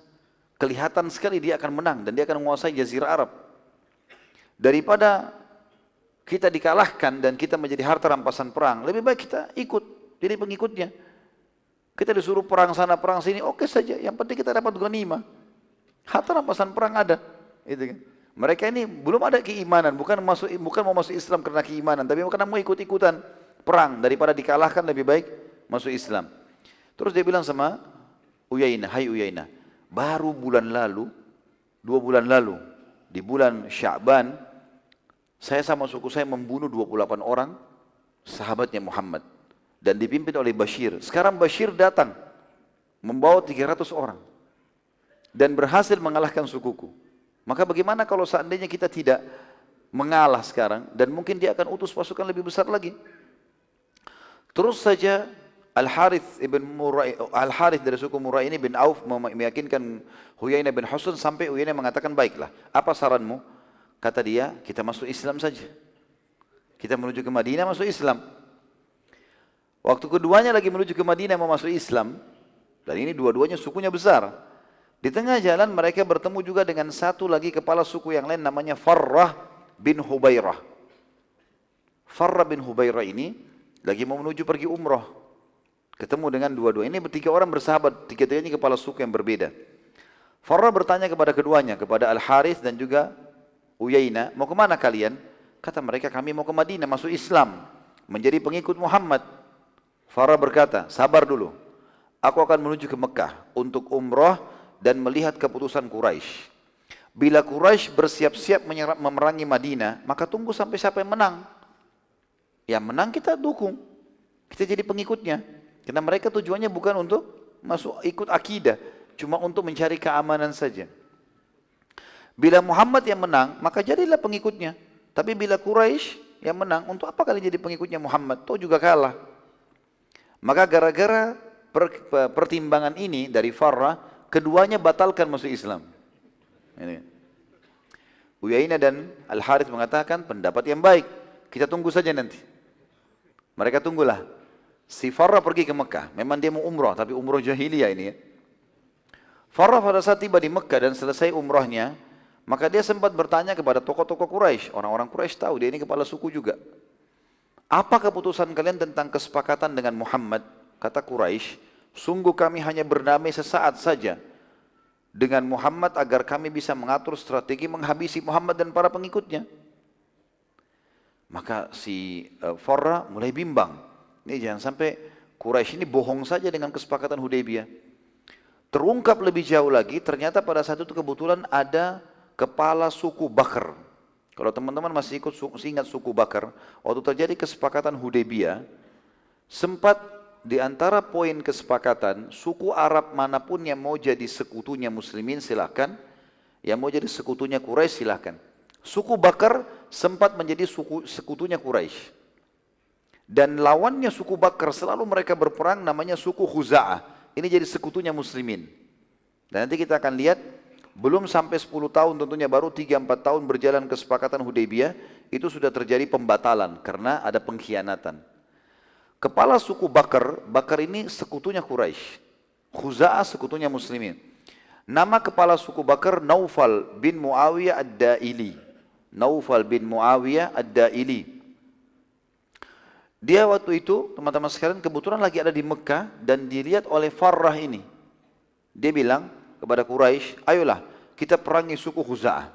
kelihatan sekali dia akan menang dan dia akan menguasai Jazirah Arab. Daripada kita dikalahkan dan kita menjadi harta rampasan perang, lebih baik kita ikut jadi pengikutnya. Kita disuruh perang sana perang sini, oke saja, yang penting kita dapat ghanimah. Harta rampasan perang ada, itu kan. Mereka ini belum ada keimanan, bukan mau masuk Islam karena keimanan, tapi karena mau ikut-ikutan perang. Daripada dikalahkan lebih baik masuk Islam. Terus dia bilang sama Uyainah, hai Uyainah, baru bulan lalu, 2 bulan lalu, di bulan Sya'ban, saya sama suku saya membunuh 28 orang sahabatnya Muhammad dan dipimpin oleh Bashir. Sekarang Bashir datang membawa 300 orang dan berhasil mengalahkan sukuku. Maka bagaimana kalau seandainya kita tidak mengalah sekarang dan mungkin dia akan utus pasukan lebih besar lagi. Terus saja Al-Harith dari suku Murrah ini bin Auf meyakinkan Uyainah bin Husn sampai Uyainah mengatakan, baiklah, apa saranmu? Kata dia, kita masuk Islam saja. Kita menuju ke Madinah masuk Islam. Waktu keduanya lagi menuju ke Madinah mau masuk Islam, dan ini dua-duanya sukunya besar. Di tengah jalan mereka bertemu juga dengan satu lagi kepala suku yang lain namanya Farrah bin Hubairah. Farrah bin Hubairah ini lagi mau menuju pergi umrah. Ketemu dengan dua-dua. Ini bertiga orang bersahabat, tiga-tiganya kepala suku yang berbeda. Farrah bertanya kepada keduanya, kepada Al-Harith dan juga Uyainah, mau kemana kalian? Kata mereka, kami mau ke Madinah, masuk Islam, menjadi pengikut Muhammad. Farrah berkata, sabar dulu. Aku akan menuju ke Mekah untuk umrah dan melihat keputusan Quraisy. Bila Quraisy bersiap-siap memerangi Madinah, maka tunggu sampai siapa yang menang. Yang menang kita dukung. Kita jadi pengikutnya. Karena mereka tujuannya bukan untuk masuk ikut akidah, cuma untuk mencari keamanan saja. Bila Muhammad yang menang, maka jadilah pengikutnya. Tapi bila Quraisy yang menang, untuk apa kalian jadi pengikutnya Muhammad? Toh juga kalah. Maka gara-gara pertimbangan ini dari Farrah, keduanya batalkan masuk Islam. Ini. Uyainah dan Al-Harith mengatakan pendapat yang baik. Kita tunggu saja nanti. Mereka tunggulah. Si Farrah pergi ke Mekah. Memang dia mau umrah, tapi umrah jahiliyah ini ya. Farrah pada saat tiba di Mekah dan selesai umrahnya, maka dia sempat bertanya kepada tokoh-tokoh Quraisy. Orang-orang Quraisy tahu dia ini kepala suku juga. Apa keputusan kalian tentang kesepakatan dengan Muhammad? Kata Quraisy, sungguh kami hanya berdamai sesaat saja dengan Muhammad agar kami bisa mengatur strategi menghabisi Muhammad dan para pengikutnya. Maka si Farrah mulai bimbang. Ini jangan sampai Quraisy ini bohong saja dengan kesepakatan Hudaybiyah. Terungkap lebih jauh lagi, ternyata pada saat itu kebetulan ada kepala suku Bakr. Kalau teman-teman masih ingat suku Bakr, waktu terjadi kesepakatan Hudaybiyah, sempat di antara poin kesepakatan, suku Arab manapun yang mau jadi sekutunya Muslimin silahkan, yang mau jadi sekutunya Quraisy silahkan. Suku Bakr sempat menjadi sekutunya Quraisy. Dan lawannya suku Bakr selalu mereka berperang namanya suku Khuza'ah. Ini jadi sekutunya Muslimin. Dan nanti kita akan lihat, belum sampai 10 tahun tentunya, baru 3-4 tahun berjalan kesepakatan Hudaybiyah, itu sudah terjadi pembatalan karena ada pengkhianatan. Kepala suku Bakr ini sekutunya Quraisy. Khuza'ah sekutunya Muslimin. Nama kepala suku Bakr Naufal bin Muawiyah Ad-Daili. Naufal bin Muawiyah Ad-Daili. Dia waktu itu, teman-teman sekalian, kebetulan lagi ada di Mekah dan dilihat oleh Farrah ini. Dia bilang kepada Quraisy, ayolah kita perangi suku Khuza'ah.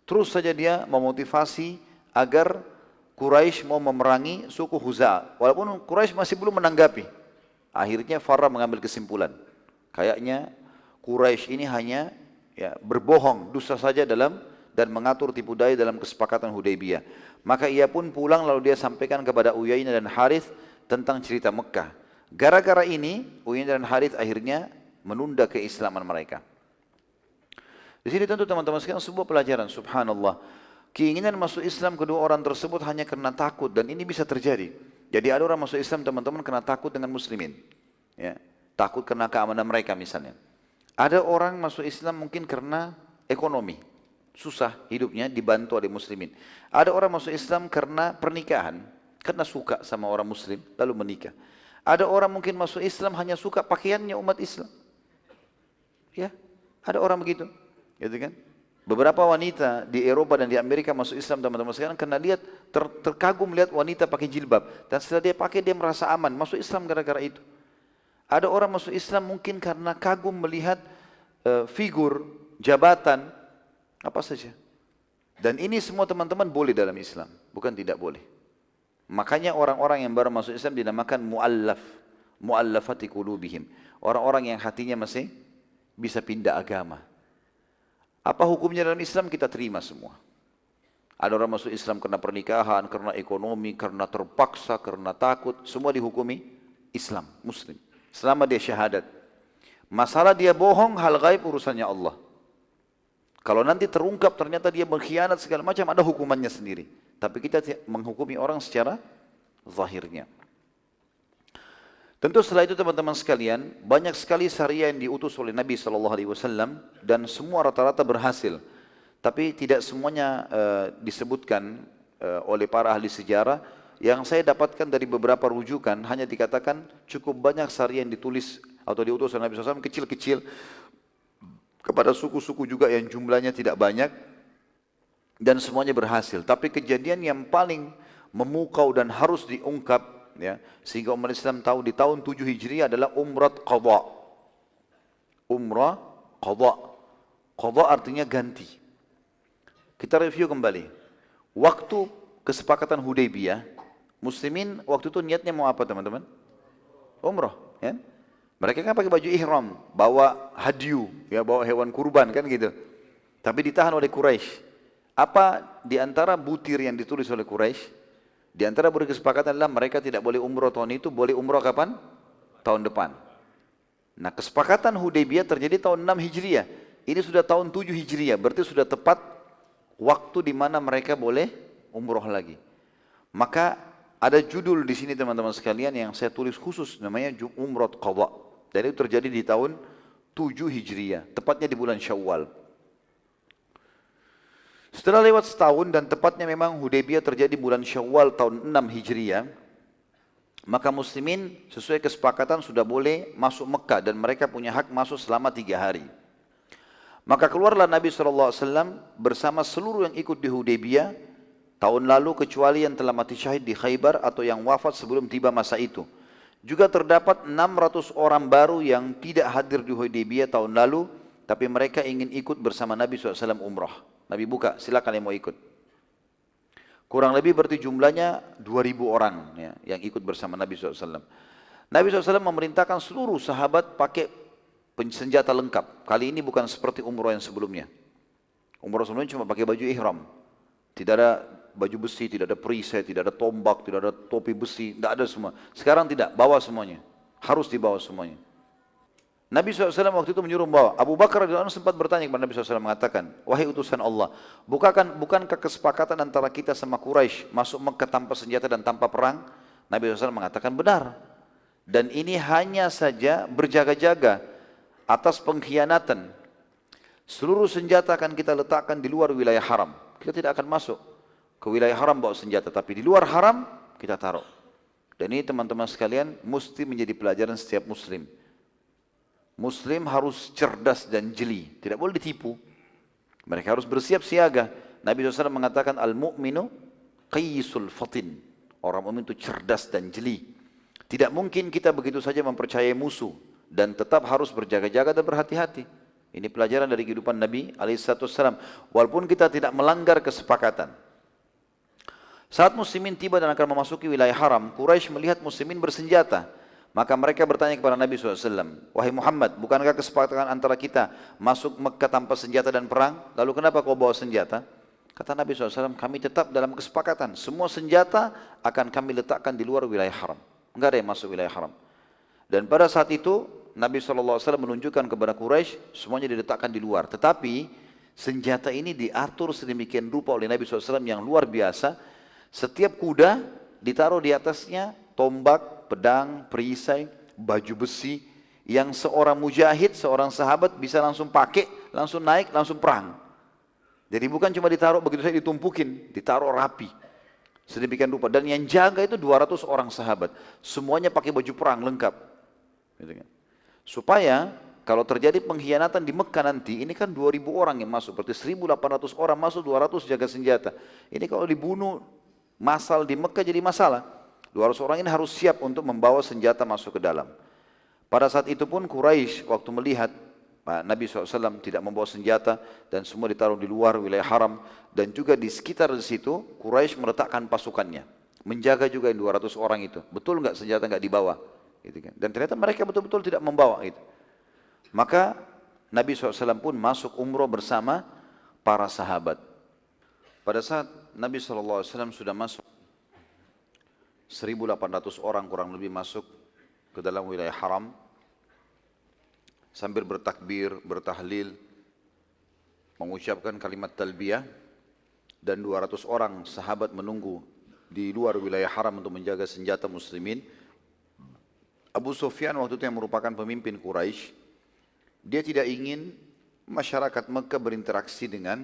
Terus saja dia memotivasi agar Quraisy mau memerangi suku Khuza'ah. Walaupun Quraisy masih belum menanggapi. Akhirnya Farrah mengambil kesimpulan. Kayaknya Quraisy ini hanya berbohong, dusta saja dan mengatur tipu daya dalam kesepakatan Hudaybiyah. Maka ia pun pulang lalu dia sampaikan kepada Uyainah dan Harith tentang cerita Mekah. Gara-gara ini Uyainah dan Harith akhirnya menunda keislaman mereka. Di sini tentu teman-teman sekalian sebuah pelajaran, subhanallah. Keinginan masuk Islam kedua orang tersebut hanya karena takut, dan ini bisa terjadi. Jadi ada orang masuk Islam teman-teman karena takut dengan muslimin. Ya, takut karena keamanan mereka misalnya. Ada orang masuk Islam mungkin karena ekonomi. Susah hidupnya, dibantu oleh muslimin. Ada orang masuk Islam karena pernikahan, karena suka sama orang muslim, lalu menikah. Ada orang mungkin masuk Islam hanya suka pakaiannya umat Islam. Ya, ada orang begitu, gitu kan? Beberapa wanita di Eropa dan di Amerika masuk Islam teman-teman sekalian karena lihat terkagum lihat wanita pakai jilbab, dan setelah dia pakai dia merasa aman, masuk Islam gara-gara itu. Ada orang masuk Islam mungkin karena kagum melihat figur, jabatan, apa saja. Dan ini semua teman-teman boleh dalam Islam, bukan tidak boleh. Makanya orang-orang yang baru masuk Islam dinamakan mu'allafati qulubihim. Orang-orang yang hatinya masih bisa pindah agama. Apa hukumnya dalam Islam kita terima semua. Ada orang masuk Islam karena pernikahan, karena ekonomi, karena terpaksa, karena takut, semua dihukumi Islam, Muslim. Selama dia syahadat. Masalah dia bohong, hal gaib urusannya Allah. Kalau nanti terungkap ternyata dia berkhianat segala macam, ada hukumannya sendiri. Tapi kita menghukumi orang secara zahirnya. Tentu setelah itu teman-teman sekalian, banyak sekali syariah yang diutus oleh Nabi SAW dan semua rata-rata berhasil. Tapi tidak semuanya disebutkan oleh para ahli sejarah. Yang saya dapatkan dari beberapa rujukan, hanya dikatakan cukup banyak sari yang ditulis atau diutus oleh Nabi SAW kecil-kecil kepada suku-suku juga yang jumlahnya tidak banyak, dan semuanya berhasil. Tapi kejadian yang paling memukau dan harus diungkap, ya, sehingga umat Islam tahu di tahun 7 Hijriah adalah Umrah Qadha. Umrah Qadha. Qadha artinya ganti. Kita review kembali. Waktu kesepakatan Hudaybiyah, Muslimin waktu itu niatnya mau apa teman-teman? Umrah, ya. Mereka kan pakai baju ihram, bawa hadyu, ya, bawa hewan kurban kan gitu. Tapi ditahan oleh Quraisy. Apa di antara butir yang ditulis oleh Quraisy? Di antara berkesepakatan adalah mereka tidak boleh umrah tahun itu, boleh umrah kapan? Tahun depan. Nah, kesepakatan Hudaybiyah terjadi tahun 6 Hijriah. Ini sudah tahun 7 Hijriah, berarti sudah tepat waktu di mana mereka boleh umrah lagi. Maka ada judul di sini teman-teman sekalian yang saya tulis khusus, namanya Umrah Qadha. Dan itu terjadi di tahun 7 Hijriah, tepatnya di bulan Syawal. Setelah lewat setahun dan tepatnya memang Hudaybiyah terjadi bulan Syawal tahun 6 Hijriah, maka muslimin sesuai kesepakatan sudah boleh masuk Mekah dan mereka punya hak masuk selama 3 hari. Maka keluarlah Nabi SAW bersama seluruh yang ikut di Hudaybiyah tahun lalu, kecuali yang telah mati syahid di Khaybar atau yang wafat sebelum tiba masa itu. Juga terdapat 600 orang baru yang tidak hadir di Hudaybiyah tahun lalu, tapi mereka ingin ikut bersama Nabi SAW umrah. Nabi buka, silakan yang mau ikut. Kurang lebih berarti jumlahnya 2000 orang, ya, yang ikut bersama Nabi SAW. Nabi SAW memerintahkan seluruh sahabat pakai senjata lengkap. Kali ini bukan seperti umrah yang sebelumnya. Umrah sebelumnya cuma pakai baju ihram. Tidak ada baju besi, tidak ada perisai, tidak ada tombak, tidak ada topi besi, tidak ada semua. Sekarang tidak, bawa semuanya. Harus dibawa semuanya. Nabi SAW waktu itu menyuruh membawa. Abu Bakar radhiyallahu anhu sempat bertanya kepada Nabi SAW mengatakan, wahai utusan Allah, bukankah kesepakatan antara kita sama Quraisy masuk Mekah tanpa senjata dan tanpa perang? Nabi SAW mengatakan benar. Dan ini hanya saja berjaga-jaga atas pengkhianatan. Seluruh senjata akan kita letakkan di luar wilayah haram. Kita tidak akan masuk ke wilayah haram bawa senjata, tapi di luar haram kita taruh. Dan ini teman-teman sekalian mesti menjadi pelajaran setiap muslim. Muslim harus cerdas dan jeli, tidak boleh ditipu. Mereka harus bersiap siaga. Nabi SAW mengatakan al-mu'minu qiyisul fatin. Orang mukmin itu cerdas dan jeli. Tidak mungkin kita begitu saja mempercayai musuh dan tetap harus berjaga-jaga dan berhati-hati. Ini pelajaran dari kehidupan Nabi SAW. Walaupun kita tidak melanggar kesepakatan. Saat muslimin tiba dan akan memasuki wilayah haram, Quraisy melihat muslimin bersenjata. Maka mereka bertanya kepada Nabi SAW, wahai Muhammad, bukankah kesepakatan antara kita masuk Mekah tanpa senjata dan perang? Lalu kenapa kau bawa senjata? Kata Nabi SAW, kami tetap dalam kesepakatan. Semua senjata akan kami letakkan di luar wilayah haram. Enggak ada yang masuk wilayah haram. Dan pada saat itu, Nabi SAW menunjukkan kepada Quraisy semuanya diletakkan di luar. Tetapi senjata ini diatur sedemikian rupa oleh Nabi SAW yang luar biasa. Setiap kuda ditaruh di atasnya tombak, pedang, perisai, baju besi yang seorang mujahid, seorang sahabat bisa langsung pakai, langsung naik, langsung perang. Jadi bukan cuma ditaruh begitu saja ditumpukin, ditaruh rapi. Sedemikian rupa. Dan yang jaga itu 200 orang sahabat. Semuanya pakai baju perang lengkap. Gitu kan. Supaya kalau terjadi pengkhianatan di Mekah nanti, ini kan 2000 orang yang masuk, berarti 1800 orang masuk, 200 jaga senjata. Ini kalau dibunuh masal di Mekah jadi masalah. 200 orang ini harus siap untuk membawa senjata masuk ke dalam. Pada saat itu pun Quraisy waktu melihat Nabi SAW tidak membawa senjata dan semua ditaruh di luar wilayah haram, dan juga di sekitar di situ Quraisy meletakkan pasukannya, menjaga juga yang 200 orang itu. Betul nggak senjata nggak dibawa? Gitu kan. Dan ternyata mereka betul-betul tidak membawa itu. Maka Nabi SAW pun masuk umroh bersama para sahabat. Pada saat Nabi SAW sudah masuk, 1800 orang kurang lebih masuk ke dalam wilayah haram, sambil bertakbir, bertahlil, mengucapkan kalimat talbiyah, dan 200 orang sahabat menunggu di luar wilayah haram untuk menjaga senjata muslimin. Abu Sufyan waktu itu yang merupakan pemimpin Quraisy, dia tidak ingin masyarakat Mekah berinteraksi dengan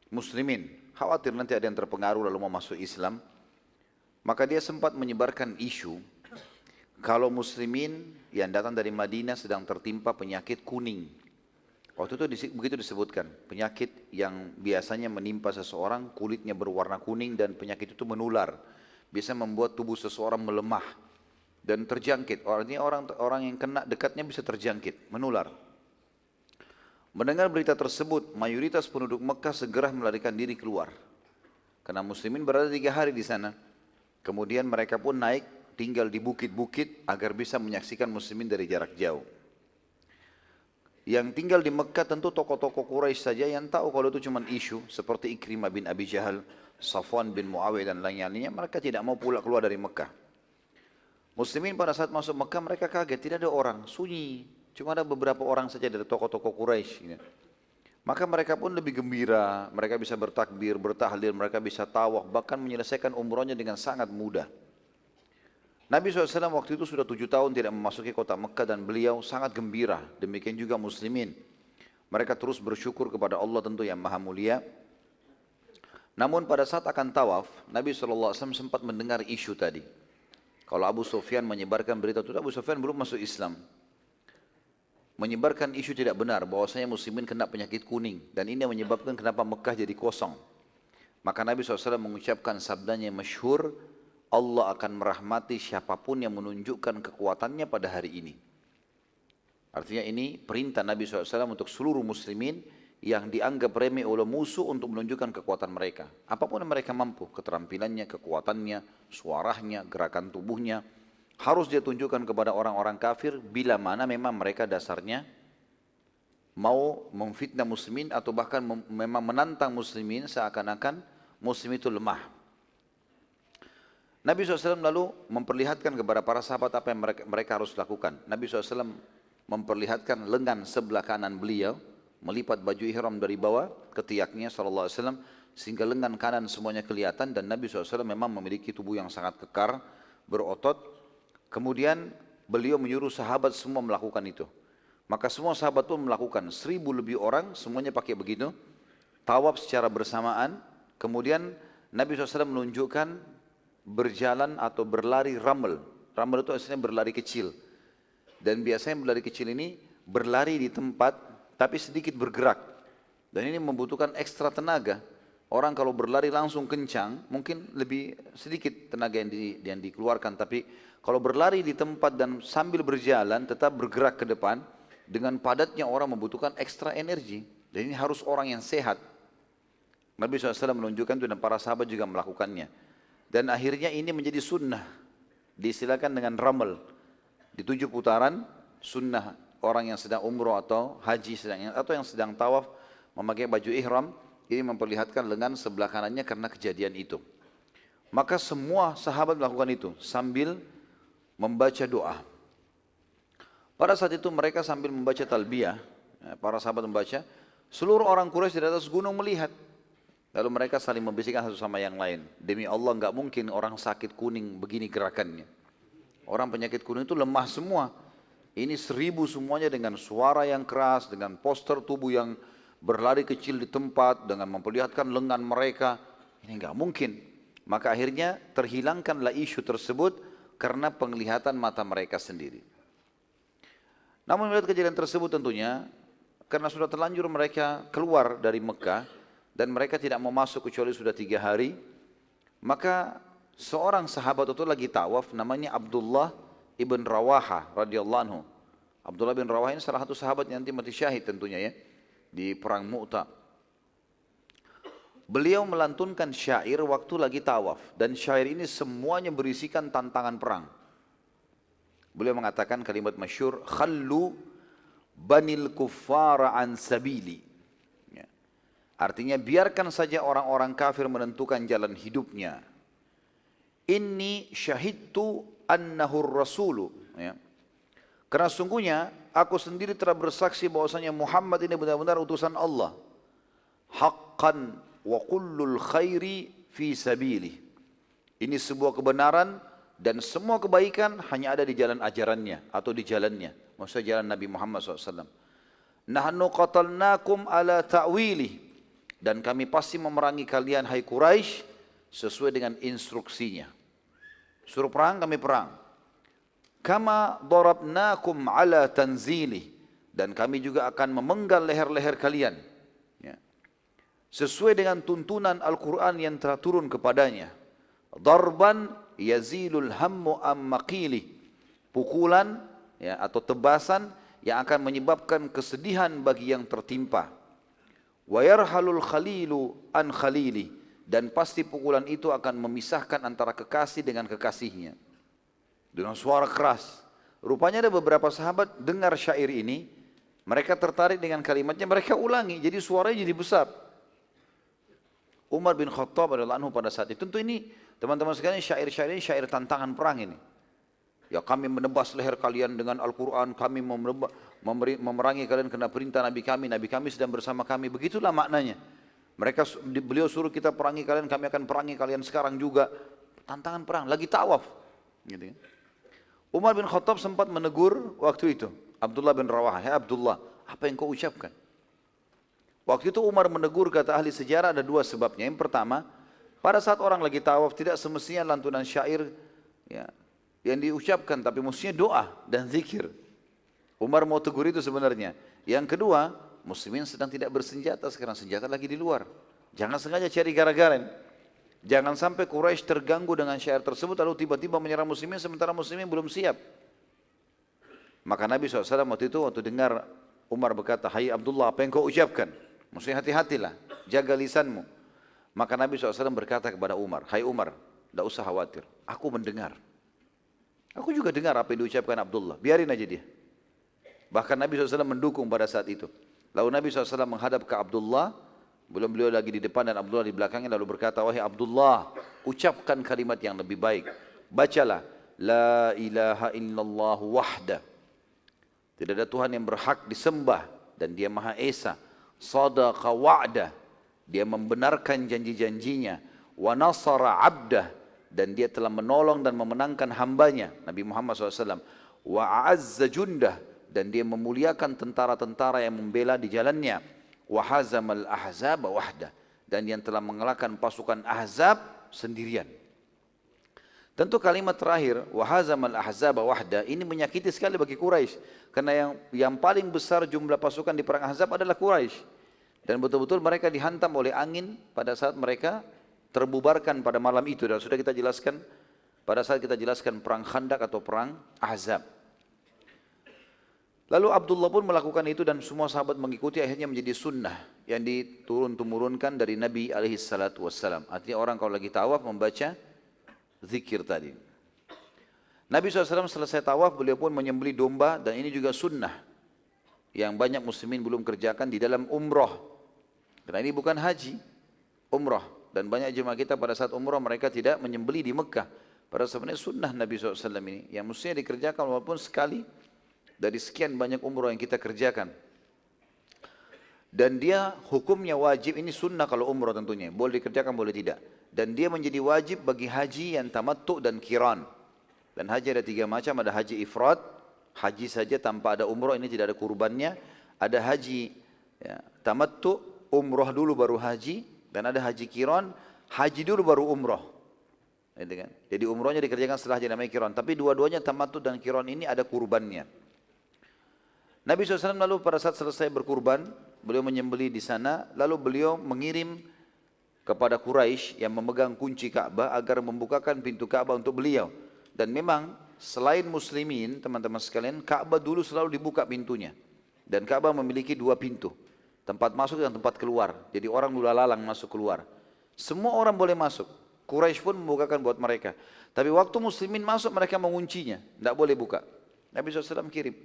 muslimin. khawatir nanti ada yang terpengaruh lalu mau masuk Islam. Maka dia sempat menyebarkan isu kalau muslimin yang datang dari Madinah sedang tertimpa penyakit kuning. Waktu itu begitu disebutkan, penyakit yang biasanya menimpa seseorang, kulitnya berwarna kuning dan penyakit itu menular. Bisa membuat tubuh seseorang melemah dan terjangkit. Artinya orang yang kena dekatnya bisa terjangkit, menular. Mendengar berita tersebut, mayoritas penduduk Mekah segera melarikan diri keluar. Karena muslimin berada 3 hari di sana. Kemudian mereka pun naik, tinggal di bukit-bukit agar bisa menyaksikan muslimin dari jarak jauh. Yang tinggal di Mekah tentu tokoh-tokoh Quraisy saja yang tahu kalau itu cuma isu. Seperti Ikrimah bin Abi Jahal, Safwan bin Muawiyah dan lain-lainnya. Mereka tidak mau pula keluar dari Mekah. Muslimin pada saat masuk Mekah mereka kaget, tidak ada orang, sunyi. Cuma ada beberapa orang saja dari tokoh-tokoh Quraisy. Maka mereka pun lebih gembira, mereka bisa bertakbir, bertahlil, mereka bisa tawaf, bahkan menyelesaikan umrohnya dengan sangat mudah. Nabi SAW waktu itu sudah 7 tahun tidak memasuki kota Mekah dan beliau sangat gembira, demikian juga muslimin. Mereka terus bersyukur kepada Allah tentu yang maha mulia. Namun pada saat akan tawaf, Nabi SAW sempat mendengar isu tadi. Kalau Abu Sufyan menyebarkan berita itu, Abu Sufyan belum masuk Islam. Menyebarkan isu tidak benar bahwasanya muslimin kena penyakit kuning dan ini yang menyebabkan kenapa Mekah jadi kosong. Maka Nabi SAW mengucapkan sabdanya yang masyhur, Allah akan merahmati siapapun yang menunjukkan kekuatannya pada hari ini. Artinya ini perintah Nabi SAW untuk seluruh muslimin yang dianggap remeh oleh musuh untuk menunjukkan kekuatan mereka. Apapun yang mereka mampu, keterampilannya, kekuatannya, suaranya, gerakan tubuhnya, harus dia tunjukkan kepada orang-orang kafir bila mana memang mereka dasarnya mau memfitnah muslimin atau bahkan memang menantang muslimin seakan-akan muslim itu lemah. Nabi SAW lalu memperlihatkan kepada para sahabat apa yang mereka harus lakukan. Nabi SAW memperlihatkan lengan sebelah kanan beliau, melipat baju ihram dari bawah ketiaknya SAW sehingga lengan kanan semuanya kelihatan dan Nabi SAW memang memiliki tubuh yang sangat kekar, berotot. Kemudian beliau menyuruh sahabat semua melakukan itu. Maka semua sahabat pun melakukan, 1000 lebih orang semuanya pakai begitu. Tawaf secara bersamaan. Kemudian Nabi SAW menunjukkan berjalan atau berlari ramel. Ramel itu aslinya berlari kecil. Dan biasanya berlari kecil ini berlari di tempat tapi sedikit bergerak. Dan ini membutuhkan ekstra tenaga. Orang kalau berlari langsung kencang mungkin lebih sedikit tenaga yang dikeluarkan. Tapi kalau berlari di tempat dan sambil berjalan tetap bergerak ke depan, dengan padatnya orang membutuhkan ekstra energi. Dan ini harus orang yang sehat. Nabi SAW menunjukkan itu dan para sahabat juga melakukannya. Dan akhirnya ini menjadi sunnah. Disilakan dengan ramal. Di 7 putaran, sunnah orang yang sedang umroh atau haji atau yang sedang tawaf memakai baju ihram. Ini memperlihatkan lengan sebelah kanannya karena kejadian itu. Maka semua sahabat melakukan itu sambil membaca doa. Pada saat itu mereka sambil membaca talbiyah, para sahabat membaca, seluruh orang Quraisy di atas gunung melihat. Lalu mereka saling membisikkan satu sama yang lain. Demi Allah enggak mungkin orang sakit kuning begini gerakannya. Orang penyakit kuning itu lemah semua. Ini 1000 semuanya dengan suara yang keras, dengan postur tubuh yang berlari kecil di tempat, dengan memperlihatkan lengan mereka. Ini enggak mungkin. Maka akhirnya terhilangkanlah isu tersebut karena penglihatan mata mereka sendiri. Namun melihat kejadian tersebut tentunya, karena sudah terlanjur mereka keluar dari Mekah, dan mereka tidak mau masuk kecuali sudah 3 hari, maka seorang sahabat itu lagi tawaf, namanya Abdullah ibn Rawaha radhiyallahu anhu. Abdullah bin Rawaha ini salah satu sahabat yang nanti mati syahid tentunya ya, di perang Mu'tah. Beliau melantunkan syair waktu lagi tawaf dan syair ini semuanya berisikan tantangan perang. Beliau mengatakan kalimat masyhur, "Khallu banil kuffara an sabili." Ya. Artinya biarkan saja orang-orang kafir menentukan jalan hidupnya. Inni syahidtu annahur rasulu. Ya. Karena sungguhnya aku sendiri telah bersaksi bahwasanya Muhammad ini benar-benar utusan Allah. Haqqan wa kullul khairi fi sabilih. Ini sebuah kebenaran dan semua kebaikan hanya ada di jalan ajarannya atau di jalannya. Maksudnya jalan Nabi Muhammad SAW. Nahnu qatalnakum ala ta'wilih. Dan kami pasti memerangi kalian hai Quraisy sesuai dengan instruksinya. Suruh perang, kami perang. Kama darabnakum ala tanzili, dan kami juga akan memenggal leher-leher kalian. Ya. Sesuai dengan tuntunan Al-Quran yang telah turun kepadanya. Darban yazilul hammu ammaqili, pukulan ya, atau tebasan yang akan menyebabkan kesedihan bagi yang tertimpa. Wa yarhalul khalilu an khalili, dan pasti pukulan itu akan memisahkan antara kekasih dengan kekasihnya. Dengan suara keras. Rupanya ada beberapa sahabat dengar syair ini, mereka tertarik dengan kalimatnya, mereka ulangi, jadi suaranya jadi besar. Umar bin Khattab radhiyallahu anhu pada saat itu, tentu ini teman-teman sekalian, syair-syair ini syair tantangan perang ini. Ya, kami menebas leher kalian dengan Al-Quran, kami memerangi kalian kena perintah Nabi kami sedang bersama kami. Begitulah maknanya. Beliau suruh kita perangi kalian, kami akan perangi kalian sekarang juga. Tantangan perang, lagi tawaf. Gitu. Umar bin Khattab sempat menegur waktu itu Abdullah bin Rawahah, "Hai Abdullah, apa yang kau ucapkan?" Waktu itu Umar menegur, kata ahli sejarah, ada dua sebabnya. Yang pertama, pada saat orang lagi tawaf tidak semestinya lantunan syair ya, yang diucapkan, tapi mestinya doa dan zikir. Umar mau tegur itu sebenarnya. Yang kedua, muslimin sedang tidak bersenjata, sekarang senjata lagi di luar. Jangan sengaja cari gara-gara. Jangan sampai Quraisy terganggu dengan syair tersebut lalu tiba-tiba menyerang muslimin sementara muslimin belum siap. Maka Nabi SAW waktu itu, waktu dengar Umar berkata, "Hai Abdullah, apa yang kau ucapkan?" Maksudnya hati-hatilah, jaga lisanmu. Maka Nabi SAW berkata kepada Umar, "Hai Umar, tidak usah khawatir, aku mendengar. Aku juga dengar apa yang diucapkan Abdullah, biarin aja dia." Bahkan Nabi SAW mendukung pada saat itu. Lalu Nabi SAW menghadap ke Abdullah, belum beliau lagi di depan dan Abdullah di belakangnya, lalu berkata, "Wahai Abdullah, ucapkan kalimat yang lebih baik. Bacalah, La ilaha illallah wahda. Tidak ada Tuhan yang berhak disembah dan Dia Maha Esa. Sadaqa wa'da, Dia membenarkan janji-janjinya. Wa nasara abdah, dan Dia telah menolong dan memenangkan hambanya Nabi Muhammad SAW. Wa a'azza jundah, dan Dia memuliakan tentara-tentara yang membela di jalannya. Wa hazamal ahzab wahda, dan yang telah mengalahkan pasukan Ahzab sendirian." Tentu kalimat terakhir wa hazamal ahzab wahda ini menyakiti sekali bagi Quraisy, karena yang paling besar jumlah pasukan di perang Ahzab adalah Quraisy, dan betul-betul mereka dihantam oleh angin pada saat mereka terbubarkan pada malam itu. Dan sudah kita jelaskan pada saat kita jelaskan perang Khandaq atau perang Ahzab. Lalu Abdullah pun melakukan itu dan semua sahabat mengikuti, akhirnya menjadi sunnah yang diturunkan dari Nabi alaihissalatu wassalam. Artinya orang kalau lagi tawaf membaca zikir tadi. Nabi SAW selesai tawaf, beliau pun menyembelih domba, dan ini juga sunnah yang banyak muslimin belum kerjakan di dalam umrah. Karena ini bukan haji, umrah. Dan banyak jemaah kita pada saat umrah mereka tidak menyembelih di Mekah. Padahal sebenarnya sunnah Nabi SAW ini yang mestinya dikerjakan walaupun sekali dari sekian banyak umrah yang kita kerjakan. Dan dia hukumnya wajib, ini sunnah kalau umrah tentunya, boleh dikerjakan boleh tidak. Dan dia menjadi wajib bagi haji yang tamattu dan kiran. Dan haji ada tiga macam, ada haji ifrad, haji saja tanpa ada umrah, ini tidak ada kurbannya. Ada haji ya, tamattu, umrah dulu baru haji. Dan ada haji kiran, haji dulu baru umrah. Jadi umrahnya dikerjakan setelah haji, namanya kiran. Tapi dua-duanya tamattu dan kiran ini ada kurbannya. Nabi SAW lalu pada saat selesai berkurban, beliau menyembelih di sana, lalu beliau mengirim kepada Quraisy yang memegang kunci Ka'bah agar membukakan pintu Ka'bah untuk beliau. Dan memang selain muslimin, teman-teman sekalian, Ka'bah dulu selalu dibuka pintunya. Dan Ka'bah memiliki dua pintu, tempat masuk dan tempat keluar. Jadi orang lula lalang masuk keluar. Semua orang boleh masuk. Quraisy pun membukakan buat mereka. Tapi waktu muslimin masuk mereka menguncinya, tidak boleh buka. Nabi SAW kirim,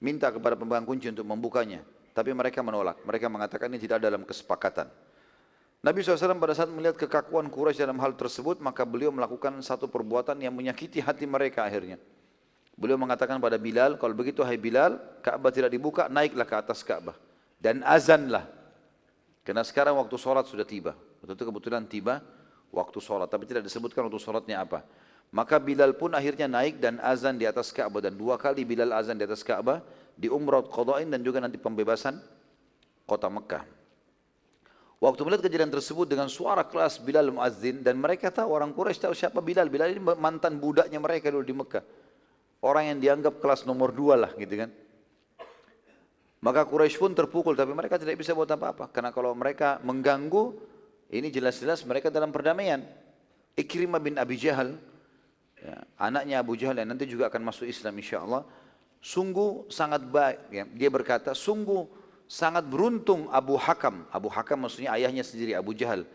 minta kepada pemegang kunci untuk membukanya. Tapi mereka menolak. Mereka mengatakan ini tidak dalam kesepakatan. Nabi SAW pada saat melihat kekakuan Quraisy dalam hal tersebut, maka beliau melakukan satu perbuatan yang menyakiti hati mereka akhirnya. Beliau mengatakan pada Bilal, kalau begitu hai Bilal, Ka'bah tidak dibuka, naiklah ke atas Ka'bah. Dan azanlah. Karena sekarang waktu sholat sudah tiba. Waktu itu kebetulan tiba waktu sholat. Tapi tidak disebutkan waktu sholatnya apa. Maka Bilal pun akhirnya naik dan azan di atas Ka'bah. Dan dua kali Bilal azan di atas Ka'bah. Di umrah qada'in dan juga nanti pembebasan kota Mekah. Waktu melihat kejadian tersebut dengan suara keras Bilal muazzin, dan mereka tahu, orang Quraisy tahu siapa Bilal. Bilal ini mantan budaknya mereka dulu di Mekah. Orang yang dianggap kelas nomor 2 lah gitu kan. Maka Quraisy pun terpukul, tapi mereka tidak bisa buat apa-apa. Karena kalau mereka mengganggu, ini jelas-jelas mereka dalam perdamaian. Ikrimah bin Abi Jahal, ya, anaknya Abu Jahal yang nanti juga akan masuk Islam insyaAllah, sungguh sangat baik. Ya. Dia berkata, sungguh sangat beruntung Abu Hakam. Abu Hakam maksudnya ayahnya sendiri, Abu Jahal.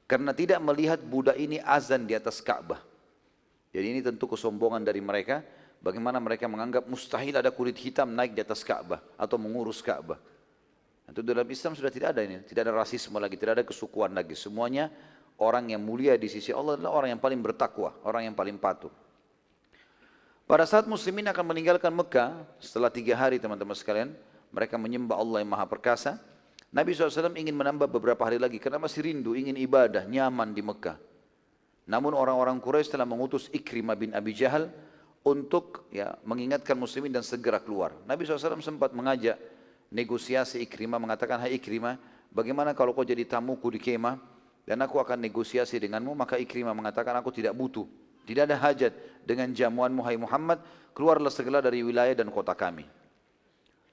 Karena tidak melihat budak ini azan di atas Ka'bah. Jadi ini tentu kesombongan dari mereka. Bagaimana mereka menganggap mustahil ada kulit hitam naik di atas Ka'bah atau mengurus Ka'bah. Itu dalam Islam sudah tidak ada ini. Tidak ada rasisme lagi, tidak ada kesukuan lagi. Semuanya orang yang mulia di sisi Allah adalah orang yang paling bertakwa, orang yang paling patuh. Pada saat muslimin akan meninggalkan Mekah, setelah 3 hari teman-teman sekalian, mereka menyembah Allah yang Maha Perkasa. Nabi SAW ingin menambah beberapa hari lagi, karena masih rindu, ingin ibadah, nyaman di Mekah. Namun orang-orang Quraisy telah mengutus Ikrimah bin Abi Jahal untuk mengingatkan muslimin dan segera keluar. Nabi SAW sempat mengajak negosiasi Ikrimah, mengatakan, hai Ikrimah, bagaimana kalau kau jadi tamuku di kemah, dan aku akan negosiasi denganmu. Maka Ikrimah mengatakan, aku tidak butuh, tidak ada hajat dengan jamuanmu hai Muhammad, keluarlah segera dari wilayah dan kota kami.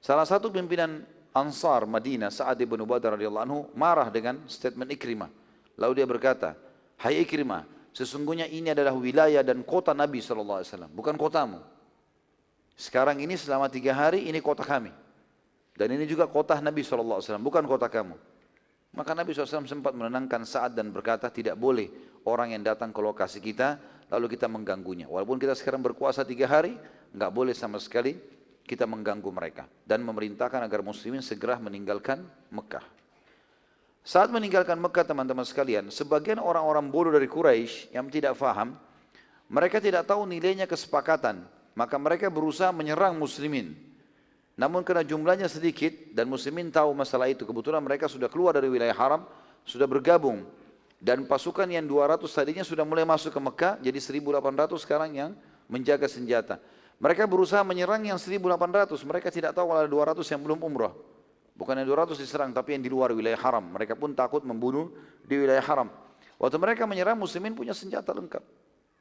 Salah satu pimpinan Ansar Madinah, Sa'ad ibn Ubadah radhiyallahu anhu, marah dengan statement Ikrimah. Lalu dia berkata, hai Ikrimah, sesungguhnya ini adalah wilayah dan kota Nabi SAW, bukan kotamu. Sekarang ini selama 3 hari, ini kota kami. Dan ini juga kota Nabi SAW, bukan kota kamu. Maka Nabi SAW sempat menenangkan Sa'ad dan berkata, tidak boleh orang yang datang ke lokasi kita, lalu kita mengganggunya. Walaupun kita sekarang berkuasa 3 hari, nggak boleh sama sekali kita mengganggu mereka. Dan memerintahkan agar muslimin segera meninggalkan Mekah. Saat meninggalkan Mekah teman-teman sekalian, sebagian orang-orang bodoh dari Quraisy yang tidak faham, mereka tidak tahu nilainya kesepakatan, maka mereka berusaha menyerang muslimin. Namun karena jumlahnya sedikit dan muslimin tahu masalah itu, kebetulan mereka sudah keluar dari wilayah haram, sudah bergabung. Dan pasukan yang 200 tadinya sudah mulai masuk ke Mekah, jadi 1.800 sekarang yang menjaga senjata. Mereka berusaha menyerang yang 1.800, mereka tidak tahu kalau ada 200 yang belum umrah. Bukan yang 200 diserang, tapi yang di luar wilayah haram. Mereka pun takut membunuh di wilayah haram. Waktu mereka menyerang, muslimin punya senjata lengkap.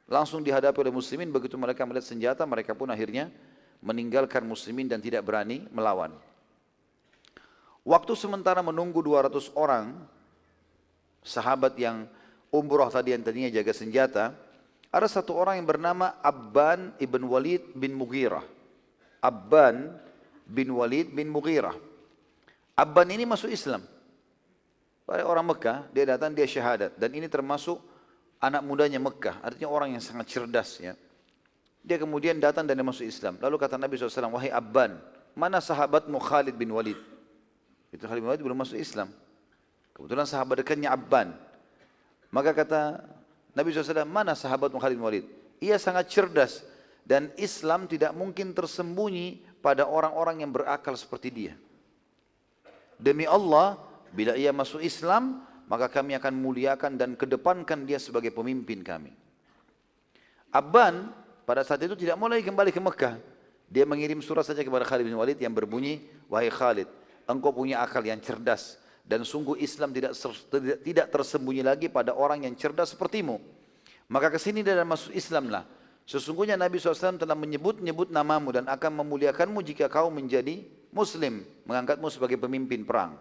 Langsung dihadapi oleh muslimin, begitu mereka melihat senjata, mereka pun akhirnya meninggalkan muslimin dan tidak berani melawan. Waktu sementara menunggu 200 orang, sahabat yang umrah tadi yang tadinya jaga senjata, ada satu orang yang bernama Abban ibn Walid bin Mughirah. Abban bin Walid bin Mughirah. Abban ini masuk Islam. Pada orang Mekah, dia datang, dia syahadat. Dan ini termasuk anak mudanya Mekah. Artinya orang yang sangat cerdas. Ya. Dia kemudian datang dan dia masuk Islam. Lalu kata Nabi SAW, wahai Abban, mana sahabatmu Khalid bin Walid? Itu Khalid bin Walid belum masuk Islam. Kebetulan sahabat dekatnya Abban. Maka kata Nabi SAW, mana sahabatmu Khalid bin Walid? Ia sangat cerdas. Dan Islam tidak mungkin tersembunyi pada orang-orang yang berakal seperti dia. Demi Allah, bila ia masuk Islam, maka kami akan muliakan dan kedepankan dia sebagai pemimpin kami. Abban pada saat itu tidak mau lagi kembali ke Mekah. Dia mengirim surat saja kepada Khalid bin Walid yang berbunyi, wahai Khalid, engkau punya akal yang cerdas. Dan sungguh Islam tidak tersembunyi lagi pada orang yang cerdas sepertimu. Maka kesini dan masuk Islamlah. Sesungguhnya Nabi SAW telah menyebut-nyebut namamu dan akan memuliakanmu jika kau menjadi Muslim, mengangkatmu sebagai pemimpin perang.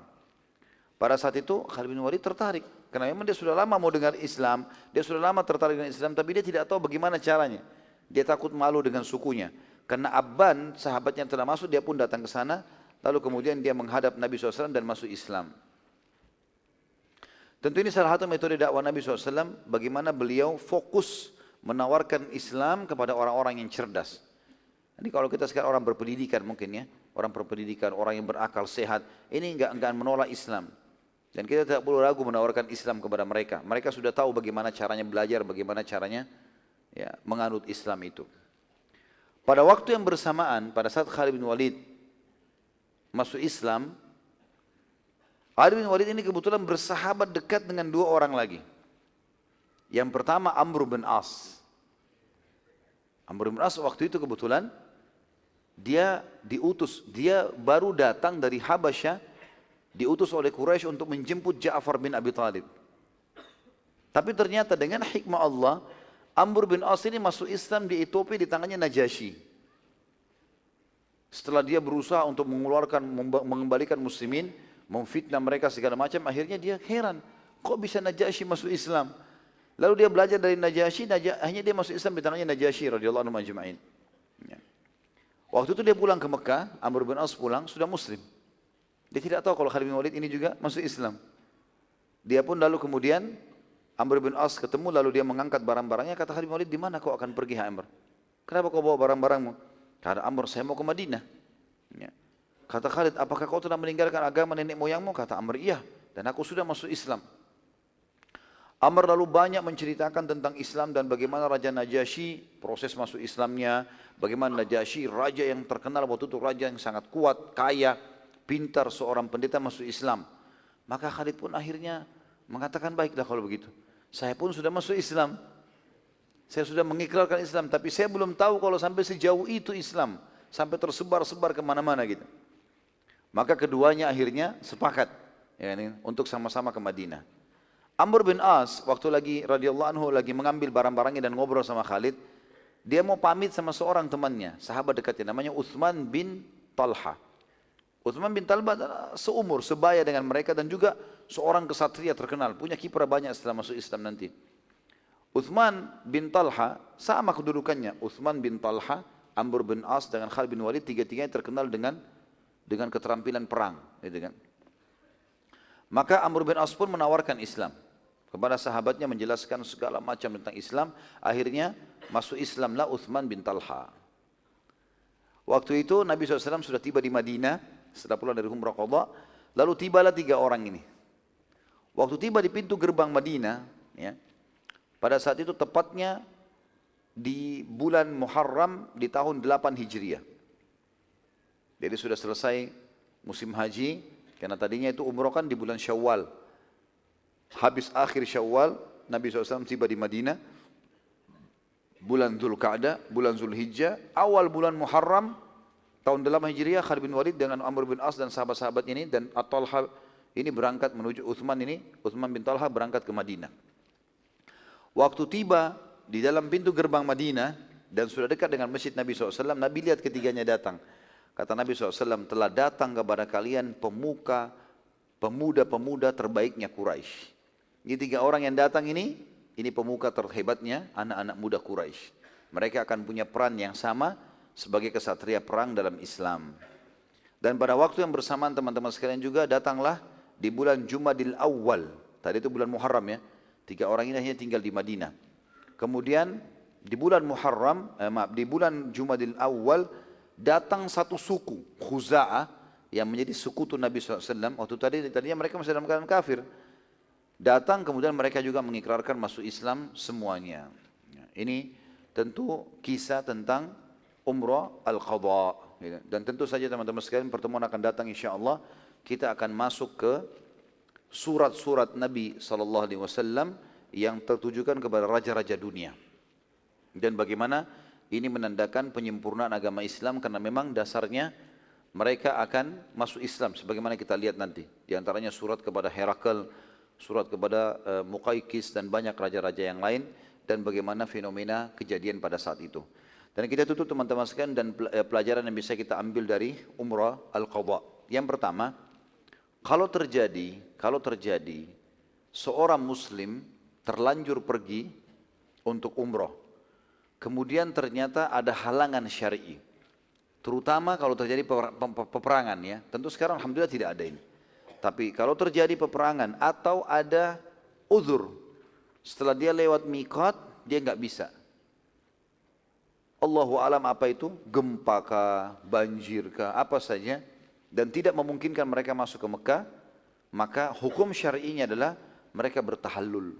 Pada saat itu Khalid bin Walid tertarik, karena memang dia sudah lama mau dengar Islam, dia sudah lama tertarik dengan Islam, tapi dia tidak tahu bagaimana caranya. Dia takut malu dengan sukunya. Karena Abban, sahabatnya telah masuk, dia pun datang ke sana, lalu kemudian dia menghadap Nabi SAW dan masuk Islam. Tentu ini salah satu metode dakwah Nabi SAW, bagaimana beliau fokus menawarkan Islam kepada orang-orang yang cerdas. Ini kalau kita sekarang orang berpendidikan mungkin ya, orang berpendidikan, orang yang berakal sehat, ini enggak menolak Islam. Dan kita tidak perlu ragu menawarkan Islam kepada mereka. Mereka sudah tahu bagaimana caranya belajar, bagaimana caranya menganut Islam itu. Pada waktu yang bersamaan, pada saat Khalid bin Walid masuk Islam, Khalid bin Walid ini kebetulan bersahabat dekat dengan 2 orang lagi. Yang pertama Amr bin As. Amr bin As waktu itu kebetulan dia diutus, dia baru datang dari Habasyah diutus oleh Quraisy untuk menjemput Ja'far bin Abi Thalib. Tapi ternyata dengan hikmah Allah, Amr bin As ini masuk Islam di Ethiopia di tangannya Najasyi. Setelah dia berusaha untuk mengembalikan muslimin, memfitnah mereka segala macam, akhirnya dia heran, kok bisa Najasyi masuk Islam? Lalu dia belajar dari Najasyi, akhirnya dia masuk Islam di tangannya Najasyi radhiyallahu anhu ajma'in. Ya. Waktu itu dia pulang ke Mekah, Amr bin As pulang, sudah muslim. Dia tidak tahu kalau Khalid bin Walid ini juga masuk Islam. Dia pun lalu kemudian Amr bin As ketemu, lalu dia mengangkat barang-barangnya. Kata Khalid bin Walid, di mana kau akan pergi, Amr? Kenapa kau bawa barang-barangmu? Kata Amr, saya mau ke Madinah. Ya. Kata Khalid, apakah kau telah meninggalkan agama nenek moyangmu? Kata Amr, iya. Dan aku sudah masuk Islam. Amr lalu banyak menceritakan tentang Islam dan bagaimana Raja Najasyi, proses masuk Islamnya. Bagaimana Najasyi, raja yang terkenal waktu itu, raja yang sangat kuat, kaya, pintar, seorang pendeta masuk Islam. Maka Khalid pun akhirnya mengatakan, baiklah kalau begitu. Saya pun sudah masuk Islam. Saya sudah mengikrarkan Islam, tapi saya belum tahu kalau sampai sejauh itu Islam. Sampai tersebar-sebar kemana-mana gitu. Maka keduanya akhirnya sepakat ya, untuk sama-sama ke Madinah. Amr bin As, waktu lagi radhiyallahu anhu lagi mengambil barang-barangnya dan ngobrol sama Khalid, dia mau pamit sama seorang temannya, sahabat dekatnya, namanya Uthman bin Talha. Uthman bin Talha adalah seumur, sebaya dengan mereka dan juga seorang kesatria terkenal, punya kiprah banyak setelah masuk Islam nanti. Uthman bin Talha sama kedudukannya, Uthman bin Talha, Amr bin As dengan Khalid bin Walid, tiga-tiganya terkenal dengan keterampilan perang, gitu kan. Maka Amr bin As pun menawarkan Islam kepada sahabatnya, menjelaskan segala macam tentang Islam. Akhirnya masuk Islamlah Uthman bin Talha. Waktu itu Nabi SAW sudah tiba di Madinah setelah pulang dari Umrah Qadha. Lalu tibalah 3 orang ini. Waktu tiba di pintu gerbang Madinah, ya, pada saat itu tepatnya di bulan Muharram di tahun 8 Hijriah. Jadi sudah selesai musim haji, karena tadinya itu umrah kan di bulan Syawal. Habis akhir Syawal, Nabi SAW tiba di Madinah. Bulan Dzulqa'dah, bulan Zulhijjah, awal bulan Muharram, tahun 8 Hijriah, Khalid bin Walid dengan Amr bin As dan sahabat-sahabat ini dan At-Talha ini berangkat menuju Uthman bin Talha berangkat ke Madinah. Waktu tiba di dalam pintu gerbang Madinah dan sudah dekat dengan masjid Nabi SAW, Nabi lihat ketiganya datang. Kata Nabi SAW, telah datang kepada kalian pemuda-pemuda terbaiknya Quraisy. Ini 3 orang yang datang ini pemuka terhebatnya anak-anak muda Quraisy. Mereka akan punya peran yang sama sebagai kesatria perang dalam Islam. Dan pada waktu yang bersamaan teman-teman sekalian juga datanglah di bulan Jumadil Awal. Tadi itu bulan Muharram ya. 3 orang ini hanya tinggal di Madinah. Kemudian di bulan di bulan Jumadil Awal datang satu suku, Khuza'ah, yang menjadi sekutu Nabi SAW. Waktu tadinya mereka masih dalam keadaan kafir. Datang kemudian mereka juga mengikrarkan masuk Islam semuanya. Ini tentu kisah tentang Umrah Al-Qadha. Dan tentu saja teman-teman sekalian pertemuan akan datang insyaAllah. Kita akan masuk ke surat-surat Nabi SAW yang tertujukan kepada raja-raja dunia. Dan bagaimana ini menandakan penyempurnaan agama Islam karena memang dasarnya mereka akan masuk Islam sebagaimana kita lihat nanti. Di antaranya surat kepada Herakl, surat kepada Muqaykis dan banyak raja-raja yang lain dan bagaimana fenomena kejadian pada saat itu. Dan kita tutup teman-teman sekalian dan pelajaran yang bisa kita ambil dari Umrah Al-Qadha. Yang pertama, kalau terjadi seorang muslim terlanjur pergi untuk umrah, kemudian ternyata ada halangan syar'i, terutama kalau terjadi peperangan ya. Tentu sekarang alhamdulillah tidak ada ini. Tapi kalau terjadi peperangan atau ada uzur, setelah dia lewat miqat, dia nggak bisa. Allahu alam apa itu, gempa kah, banjir kah, apa saja, dan tidak memungkinkan mereka masuk ke Mekah, maka hukum syar'inya adalah mereka bertahallul.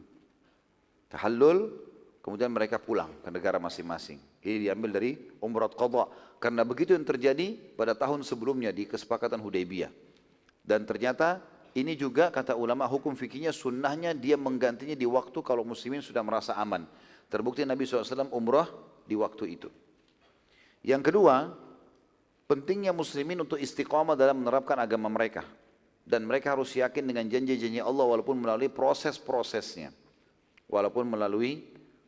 Tahallul, kemudian mereka pulang ke negara masing-masing. Ini diambil dari Umrah Qadha. Karena begitu yang terjadi pada tahun sebelumnya di kesepakatan Hudaybiyah. Dan ternyata ini juga kata ulama hukum fikihnya sunnahnya dia menggantinya di waktu kalau muslimin sudah merasa aman. Terbukti Nabi SAW umrah di waktu itu. Yang kedua, pentingnya muslimin untuk istiqamah dalam menerapkan agama mereka. Dan mereka harus yakin dengan janji-janji Allah walaupun melalui proses-prosesnya. Walaupun melalui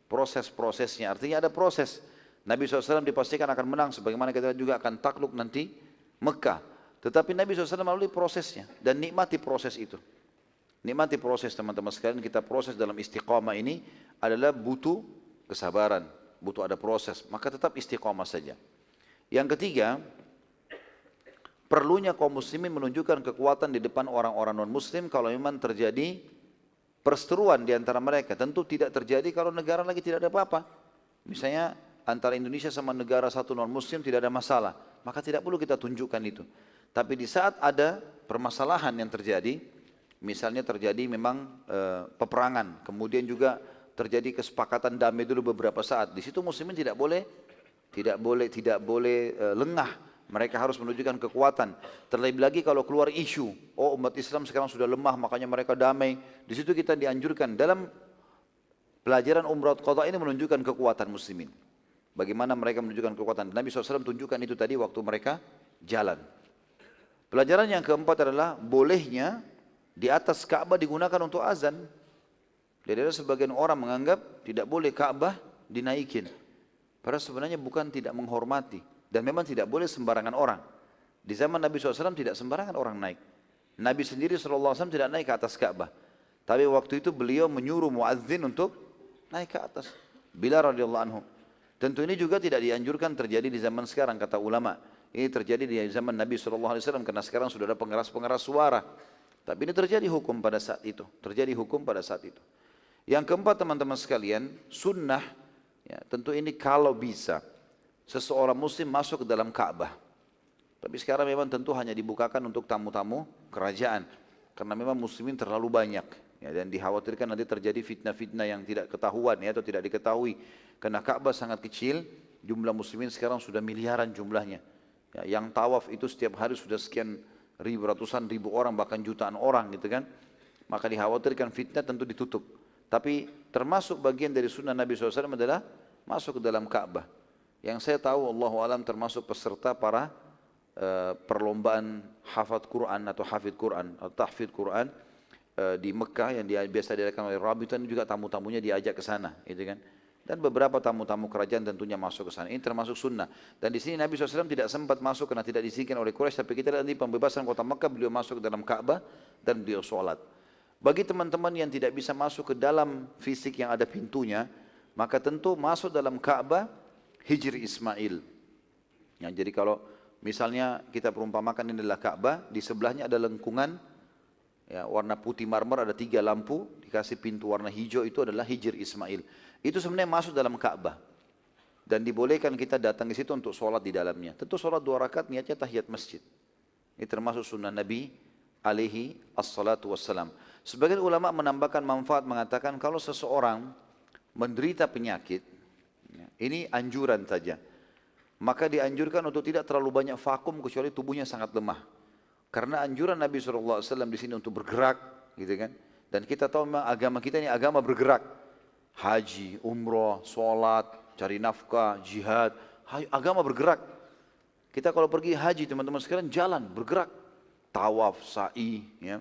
proses-prosesnya. Artinya ada proses. Nabi SAW dipastikan akan menang. Sebagaimana kita juga akan takluk nanti Mekah. Tetapi Nabi SAW melalui prosesnya. Dan nikmati proses itu. Nikmati proses teman-teman sekalian. Kita proses dalam istiqamah ini adalah butuh kesabaran. Butuh ada proses. Maka tetap istiqamah saja. Yang ketiga, perlunya kaum muslimin menunjukkan kekuatan di depan orang-orang non-muslim kalau memang terjadi perseteruan di antara mereka. Tentu tidak terjadi kalau negara lagi tidak ada apa-apa. Misalnya antara Indonesia sama negara satu non-muslim tidak ada masalah. Maka tidak perlu kita tunjukkan itu. Tapi di saat ada permasalahan yang terjadi, misalnya terjadi memang peperangan, kemudian juga terjadi kesepakatan damai dulu beberapa saat. Di situ muslimin tidak boleh lengah. Mereka harus menunjukkan kekuatan. Terlebih lagi kalau keluar isu, oh umat Islam sekarang sudah lemah, makanya mereka damai. Di situ kita dianjurkan dalam pelajaran Umrah Qadha ini menunjukkan kekuatan muslimin. Bagaimana mereka menunjukkan kekuatan. Nabi SAW tunjukkan itu tadi waktu mereka jalan. Pelajaran yang keempat adalah bolehnya di atas Ka'bah digunakan untuk azan. Jadi ada sebagian orang menganggap tidak boleh Ka'bah dinaikin. Padahal sebenarnya bukan tidak menghormati. Dan memang tidak boleh sembarangan orang. Di zaman Nabi SAW tidak sembarangan orang naik. Nabi sendiri SAW tidak naik ke atas Ka'bah. Tapi waktu itu beliau menyuruh muadzin untuk naik ke atas. Bilal radhiyallahu anhu. Tentu ini juga tidak dianjurkan terjadi di zaman sekarang kata ulama. Ini terjadi di zaman Nabi SAW karena sekarang sudah ada pengeras-pengeras suara. Tapi ini terjadi hukum pada saat itu. Terjadi hukum pada saat itu. Yang keempat teman-teman sekalian, sunnah. Ya, tentu ini kalau bisa. Seseorang muslim masuk ke dalam Ka'bah. Tapi sekarang memang tentu hanya dibukakan untuk tamu-tamu kerajaan. Karena memang muslimin terlalu banyak. Ya, dan dikhawatirkan nanti terjadi fitnah-fitnah yang tidak ketahuan ya, atau tidak diketahui. Karena Ka'bah sangat kecil, jumlah muslimin sekarang sudah miliaran jumlahnya. Ya, yang tawaf itu setiap hari sudah sekian ribu, ratusan ribu orang, bahkan jutaan orang gitu kan. Maka dikhawatirkan fitnah tentu ditutup. Tapi termasuk bagian dari sunnah Nabi SAW adalah masuk ke dalam Ka'bah. Yang saya tahu Allahu alam termasuk peserta para perlombaan hafaz Quran atau hafid Quran atau tahfidz Quran di Mekah yang biasa diadakan oleh Rabitah, juga tamu-tamunya diajak ke sana, gitu kan. Dan beberapa tamu-tamu kerajaan tentunya masuk ke sana. Ini termasuk sunnah. Dan di sini Nabi SAW tidak sempat masuk karena tidak diizinkan oleh Quraisy. Tapi kita lihat di pembebasan kota Mekah, beliau masuk ke dalam Ka'bah dan beliau sholat. Bagi teman-teman yang tidak bisa masuk ke dalam fisik yang ada pintunya, maka tentu masuk dalam Ka'bah Hijr Ismail. Ya, jadi kalau misalnya kita perumpamakan ini adalah Ka'bah, di sebelahnya ada lengkungan ya, warna putih marmer, ada 3 lampu, dikasih pintu warna hijau, itu adalah Hijr Ismail. Itu sebenarnya masuk dalam Ka'bah. Dan dibolehkan kita datang ke situ untuk sholat di dalamnya. Tentu sholat 2 rakaat niatnya tahiyat masjid. Ini termasuk sunnah Nabi alaihi assalatu wassalam. Sebagian ulama menambahkan manfaat, mengatakan kalau seseorang menderita penyakit, ini anjuran saja. Maka dianjurkan untuk tidak terlalu banyak vakum kecuali tubuhnya sangat lemah. Karena anjuran Nabi SAW di sini untuk bergerak, gitu kan. Dan kita tahu memang agama kita ini agama bergerak. Haji, umroh, sholat, cari nafkah, jihad, agama bergerak. Kita kalau pergi haji teman-teman sekalian jalan, bergerak. Tawaf, sa'i, ya.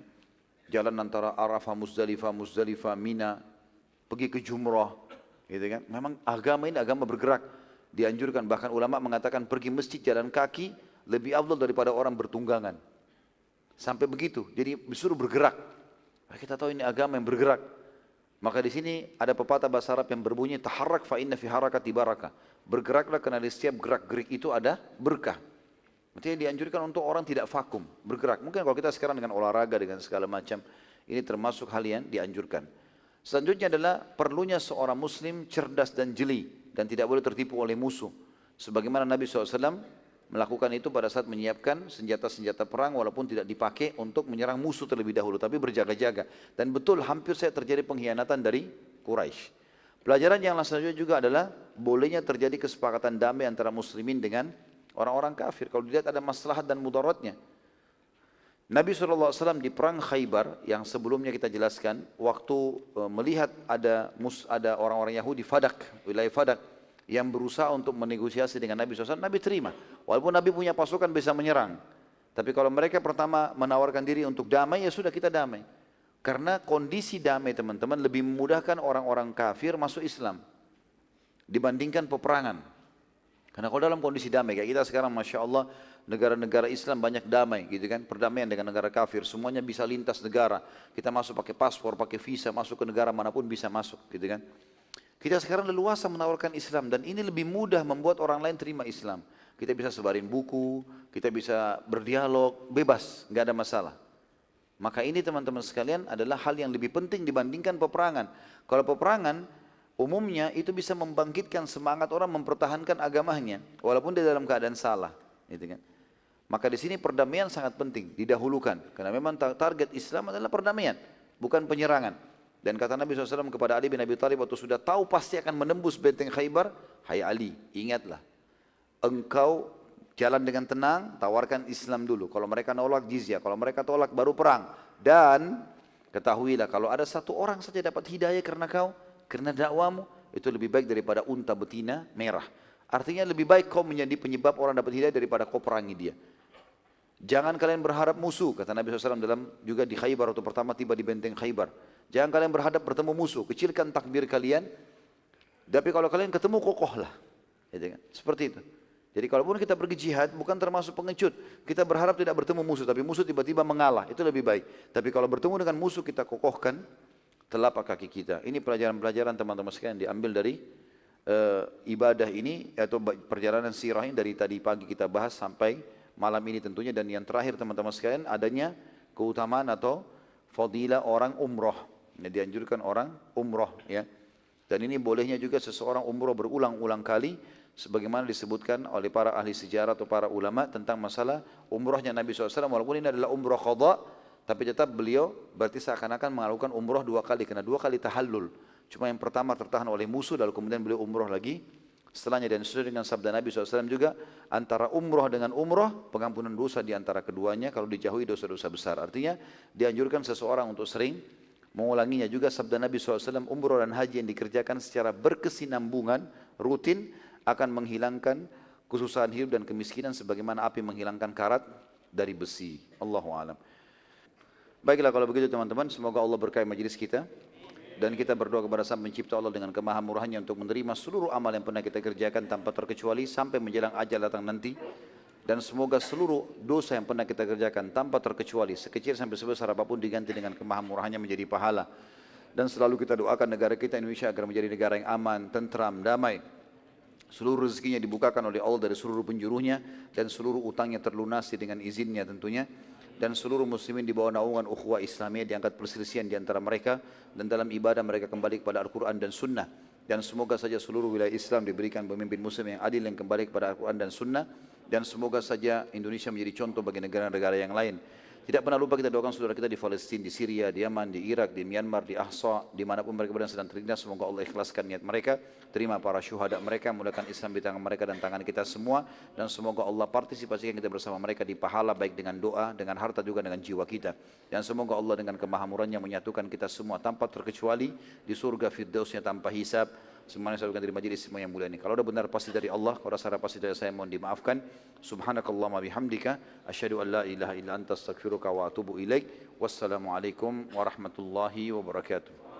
Jalan antara Arafah, Muzdalifah, Mina, pergi ke Jumrah. Gitu kan? Memang agama ini agama bergerak, dianjurkan. Bahkan ulama mengatakan pergi masjid jalan kaki lebih afdal daripada orang bertunggangan. Sampai begitu, jadi disuruh bergerak. Kita tahu ini agama yang bergerak. Maka di sini ada pepatah bahasa Arab yang berbunyi taharrak fa inna fi harakati barakah. Bergeraklah karena di setiap gerak-gerik itu ada berkah. Artinya dianjurkan untuk orang tidak vakum, bergerak. Mungkin kalau kita sekarang dengan olahraga dengan segala macam, ini termasuk hal yang dianjurkan. Selanjutnya adalah perlunya seorang muslim cerdas dan jeli dan tidak boleh tertipu oleh musuh. Sebagaimana Nabi SAW melakukan itu pada saat menyiapkan senjata-senjata perang walaupun tidak dipakai untuk menyerang musuh terlebih dahulu, tapi berjaga-jaga. Dan betul hampir saya terjadi pengkhianatan dari Quraisy. Pelajaran yang selanjutnya juga adalah bolehnya terjadi kesepakatan damai antara muslimin dengan orang-orang kafir kalau dilihat ada maslahat dan mudaratnya. Nabi SAW di perang Khaybar yang sebelumnya kita jelaskan, waktu melihat ada orang-orang Yahudi Fadak, wilayah Fadak yang berusaha untuk menegosiasi dengan Nabi SAW, Nabi terima. Walaupun Nabi punya pasukan bisa menyerang, Tapi kalau mereka pertama menawarkan diri untuk damai, ya sudah kita damai. Karena kondisi damai teman-teman lebih memudahkan orang-orang kafir masuk Islam dibandingkan peperangan. Karena kalau dalam kondisi damai, kayak kita sekarang Masya Allah, negara-negara Islam banyak damai gitu kan, perdamaian dengan negara kafir, semuanya bisa lintas negara, kita masuk pakai paspor, pakai visa, masuk ke negara manapun bisa masuk gitu kan. Kita sekarang leluasa menawarkan Islam dan ini lebih mudah membuat orang lain terima Islam. Kita bisa sebarin buku, kita bisa berdialog, bebas, nggak ada masalah. Maka ini teman-teman sekalian adalah hal yang lebih penting dibandingkan peperangan. Kalau peperangan, umumnya itu bisa membangkitkan semangat orang mempertahankan agamanya, walaupun dia dalam keadaan salah. Gitu kan. Maka di sini perdamaian sangat penting, didahulukan. Karena memang target Islam adalah perdamaian, bukan penyerangan. Dan kata Nabi SAW kepada Ali bin Abi Thalib waktu sudah tahu pasti akan menembus benteng Khaybar, hai Ali, ingatlah, engkau jalan dengan tenang, tawarkan Islam dulu. Kalau mereka nolak jizyah, kalau mereka tolak baru perang. Dan ketahuilah kalau ada satu orang saja dapat hidayah karena kau, karena dakwamu, itu lebih baik daripada unta betina merah. Artinya lebih baik kau menjadi penyebab orang dapat hidayah daripada kau perangi dia. Jangan kalian berharap musuh, kata Nabi SAW dalam juga di Khaybar waktu pertama tiba di benteng Khaybar. Jangan kalian berhadap bertemu musuh, kecilkan takbir kalian. Tapi kalau kalian ketemu kokohlah. Gitu kan? Seperti itu. Jadi kalaupun kita pergi jihad bukan termasuk pengecut. Kita berharap tidak bertemu musuh, tapi musuh tiba-tiba mengalah. Itu lebih baik. Tapi kalau bertemu dengan musuh kita kokohkan telapak kaki kita. Ini pelajaran-pelajaran teman-teman sekalian diambil dari ibadah ini atau perjalanan sirah ini dari tadi pagi kita bahas sampai malam ini tentunya. Dan yang terakhir teman-teman sekalian adanya keutamaan atau fadilah orang umroh. Ini dianjurkan orang umroh ya. Dan ini bolehnya juga seseorang umroh berulang-ulang kali sebagaimana disebutkan oleh para ahli sejarah atau para ulama tentang masalah umrohnya Nabi SAW. Walaupun ini adalah umroh qadha, tapi tetap beliau berarti seakan-akan melakukan umroh 2 kali karena 2 kali tahallul. Cuma yang pertama tertahan oleh musuh lalu kemudian beliau umroh lagi setelahnya. Dan sesuai dengan sabda Nabi SAW juga antara umroh dengan umroh pengampunan dosa di antara keduanya kalau dijauhi dosa-dosa besar. Artinya dianjurkan seseorang untuk sering mengulanginya. Juga sabda Nabi SAW, umroh dan haji yang dikerjakan secara berkesinambungan, rutin, akan menghilangkan kesusahan hidup dan kemiskinan sebagaimana api menghilangkan karat dari besi. Allahu a'lam. Baiklah kalau begitu teman-teman, semoga Allah berkahi majelis kita. Dan kita berdoa kepada Sang Pencipta Allah dengan kemahamurahannya untuk menerima seluruh amal yang pernah kita kerjakan tanpa terkecuali sampai menjelang ajal datang nanti. Dan semoga seluruh dosa yang pernah kita kerjakan tanpa terkecuali sekecil sampai sebesar apapun diganti dengan kemahamurahannya menjadi pahala. Dan selalu kita doakan negara kita Indonesia agar menjadi negara yang aman, tentram, damai. Seluruh rezekinya dibukakan oleh Allah dari seluruh penjuruhnya dan seluruh utangnya terlunasi dengan izinnya tentunya. Dan seluruh muslimin di bawah naungan ukhuwah Islamiyah diangkat perselisihan di antara mereka dan dalam ibadah mereka kembali kepada Al-Quran dan Sunnah. Dan semoga saja seluruh wilayah Islam diberikan pemimpin muslim yang adil yang kembali kepada Al-Quran dan Sunnah. Dan semoga saja Indonesia menjadi contoh bagi negara-negara yang lain. Tidak pernah lupa kita doakan saudara kita di Palestina, di Syria, di Yaman, di Irak, di Myanmar, di Ahsa, dimanapun mereka berada sedang terlindas. Semoga Allah ikhlaskan niat mereka, terima para syuhada mereka, mulakan Islam di tangan mereka dan tangan kita semua. Dan semoga Allah partisipasikan kita bersama mereka di pahala baik dengan doa, dengan harta juga dengan jiwa kita. Dan semoga Allah dengan kemahamurannya menyatukan kita semua tanpa terkecuali di surga firdausnya tanpa hisab. Semuanya saya lakukan dari majelis semua yang mulia ini. Kalau ada benar pasti dari Allah, kalau salah pasti dari saya, mohon dimaafkan. Subhanakallahumma bihamdika asyhadu an la ilaha illa anta astaghfiruka wa atubu ilaik. Wassalamualaikum warahmatullahi wabarakatuh.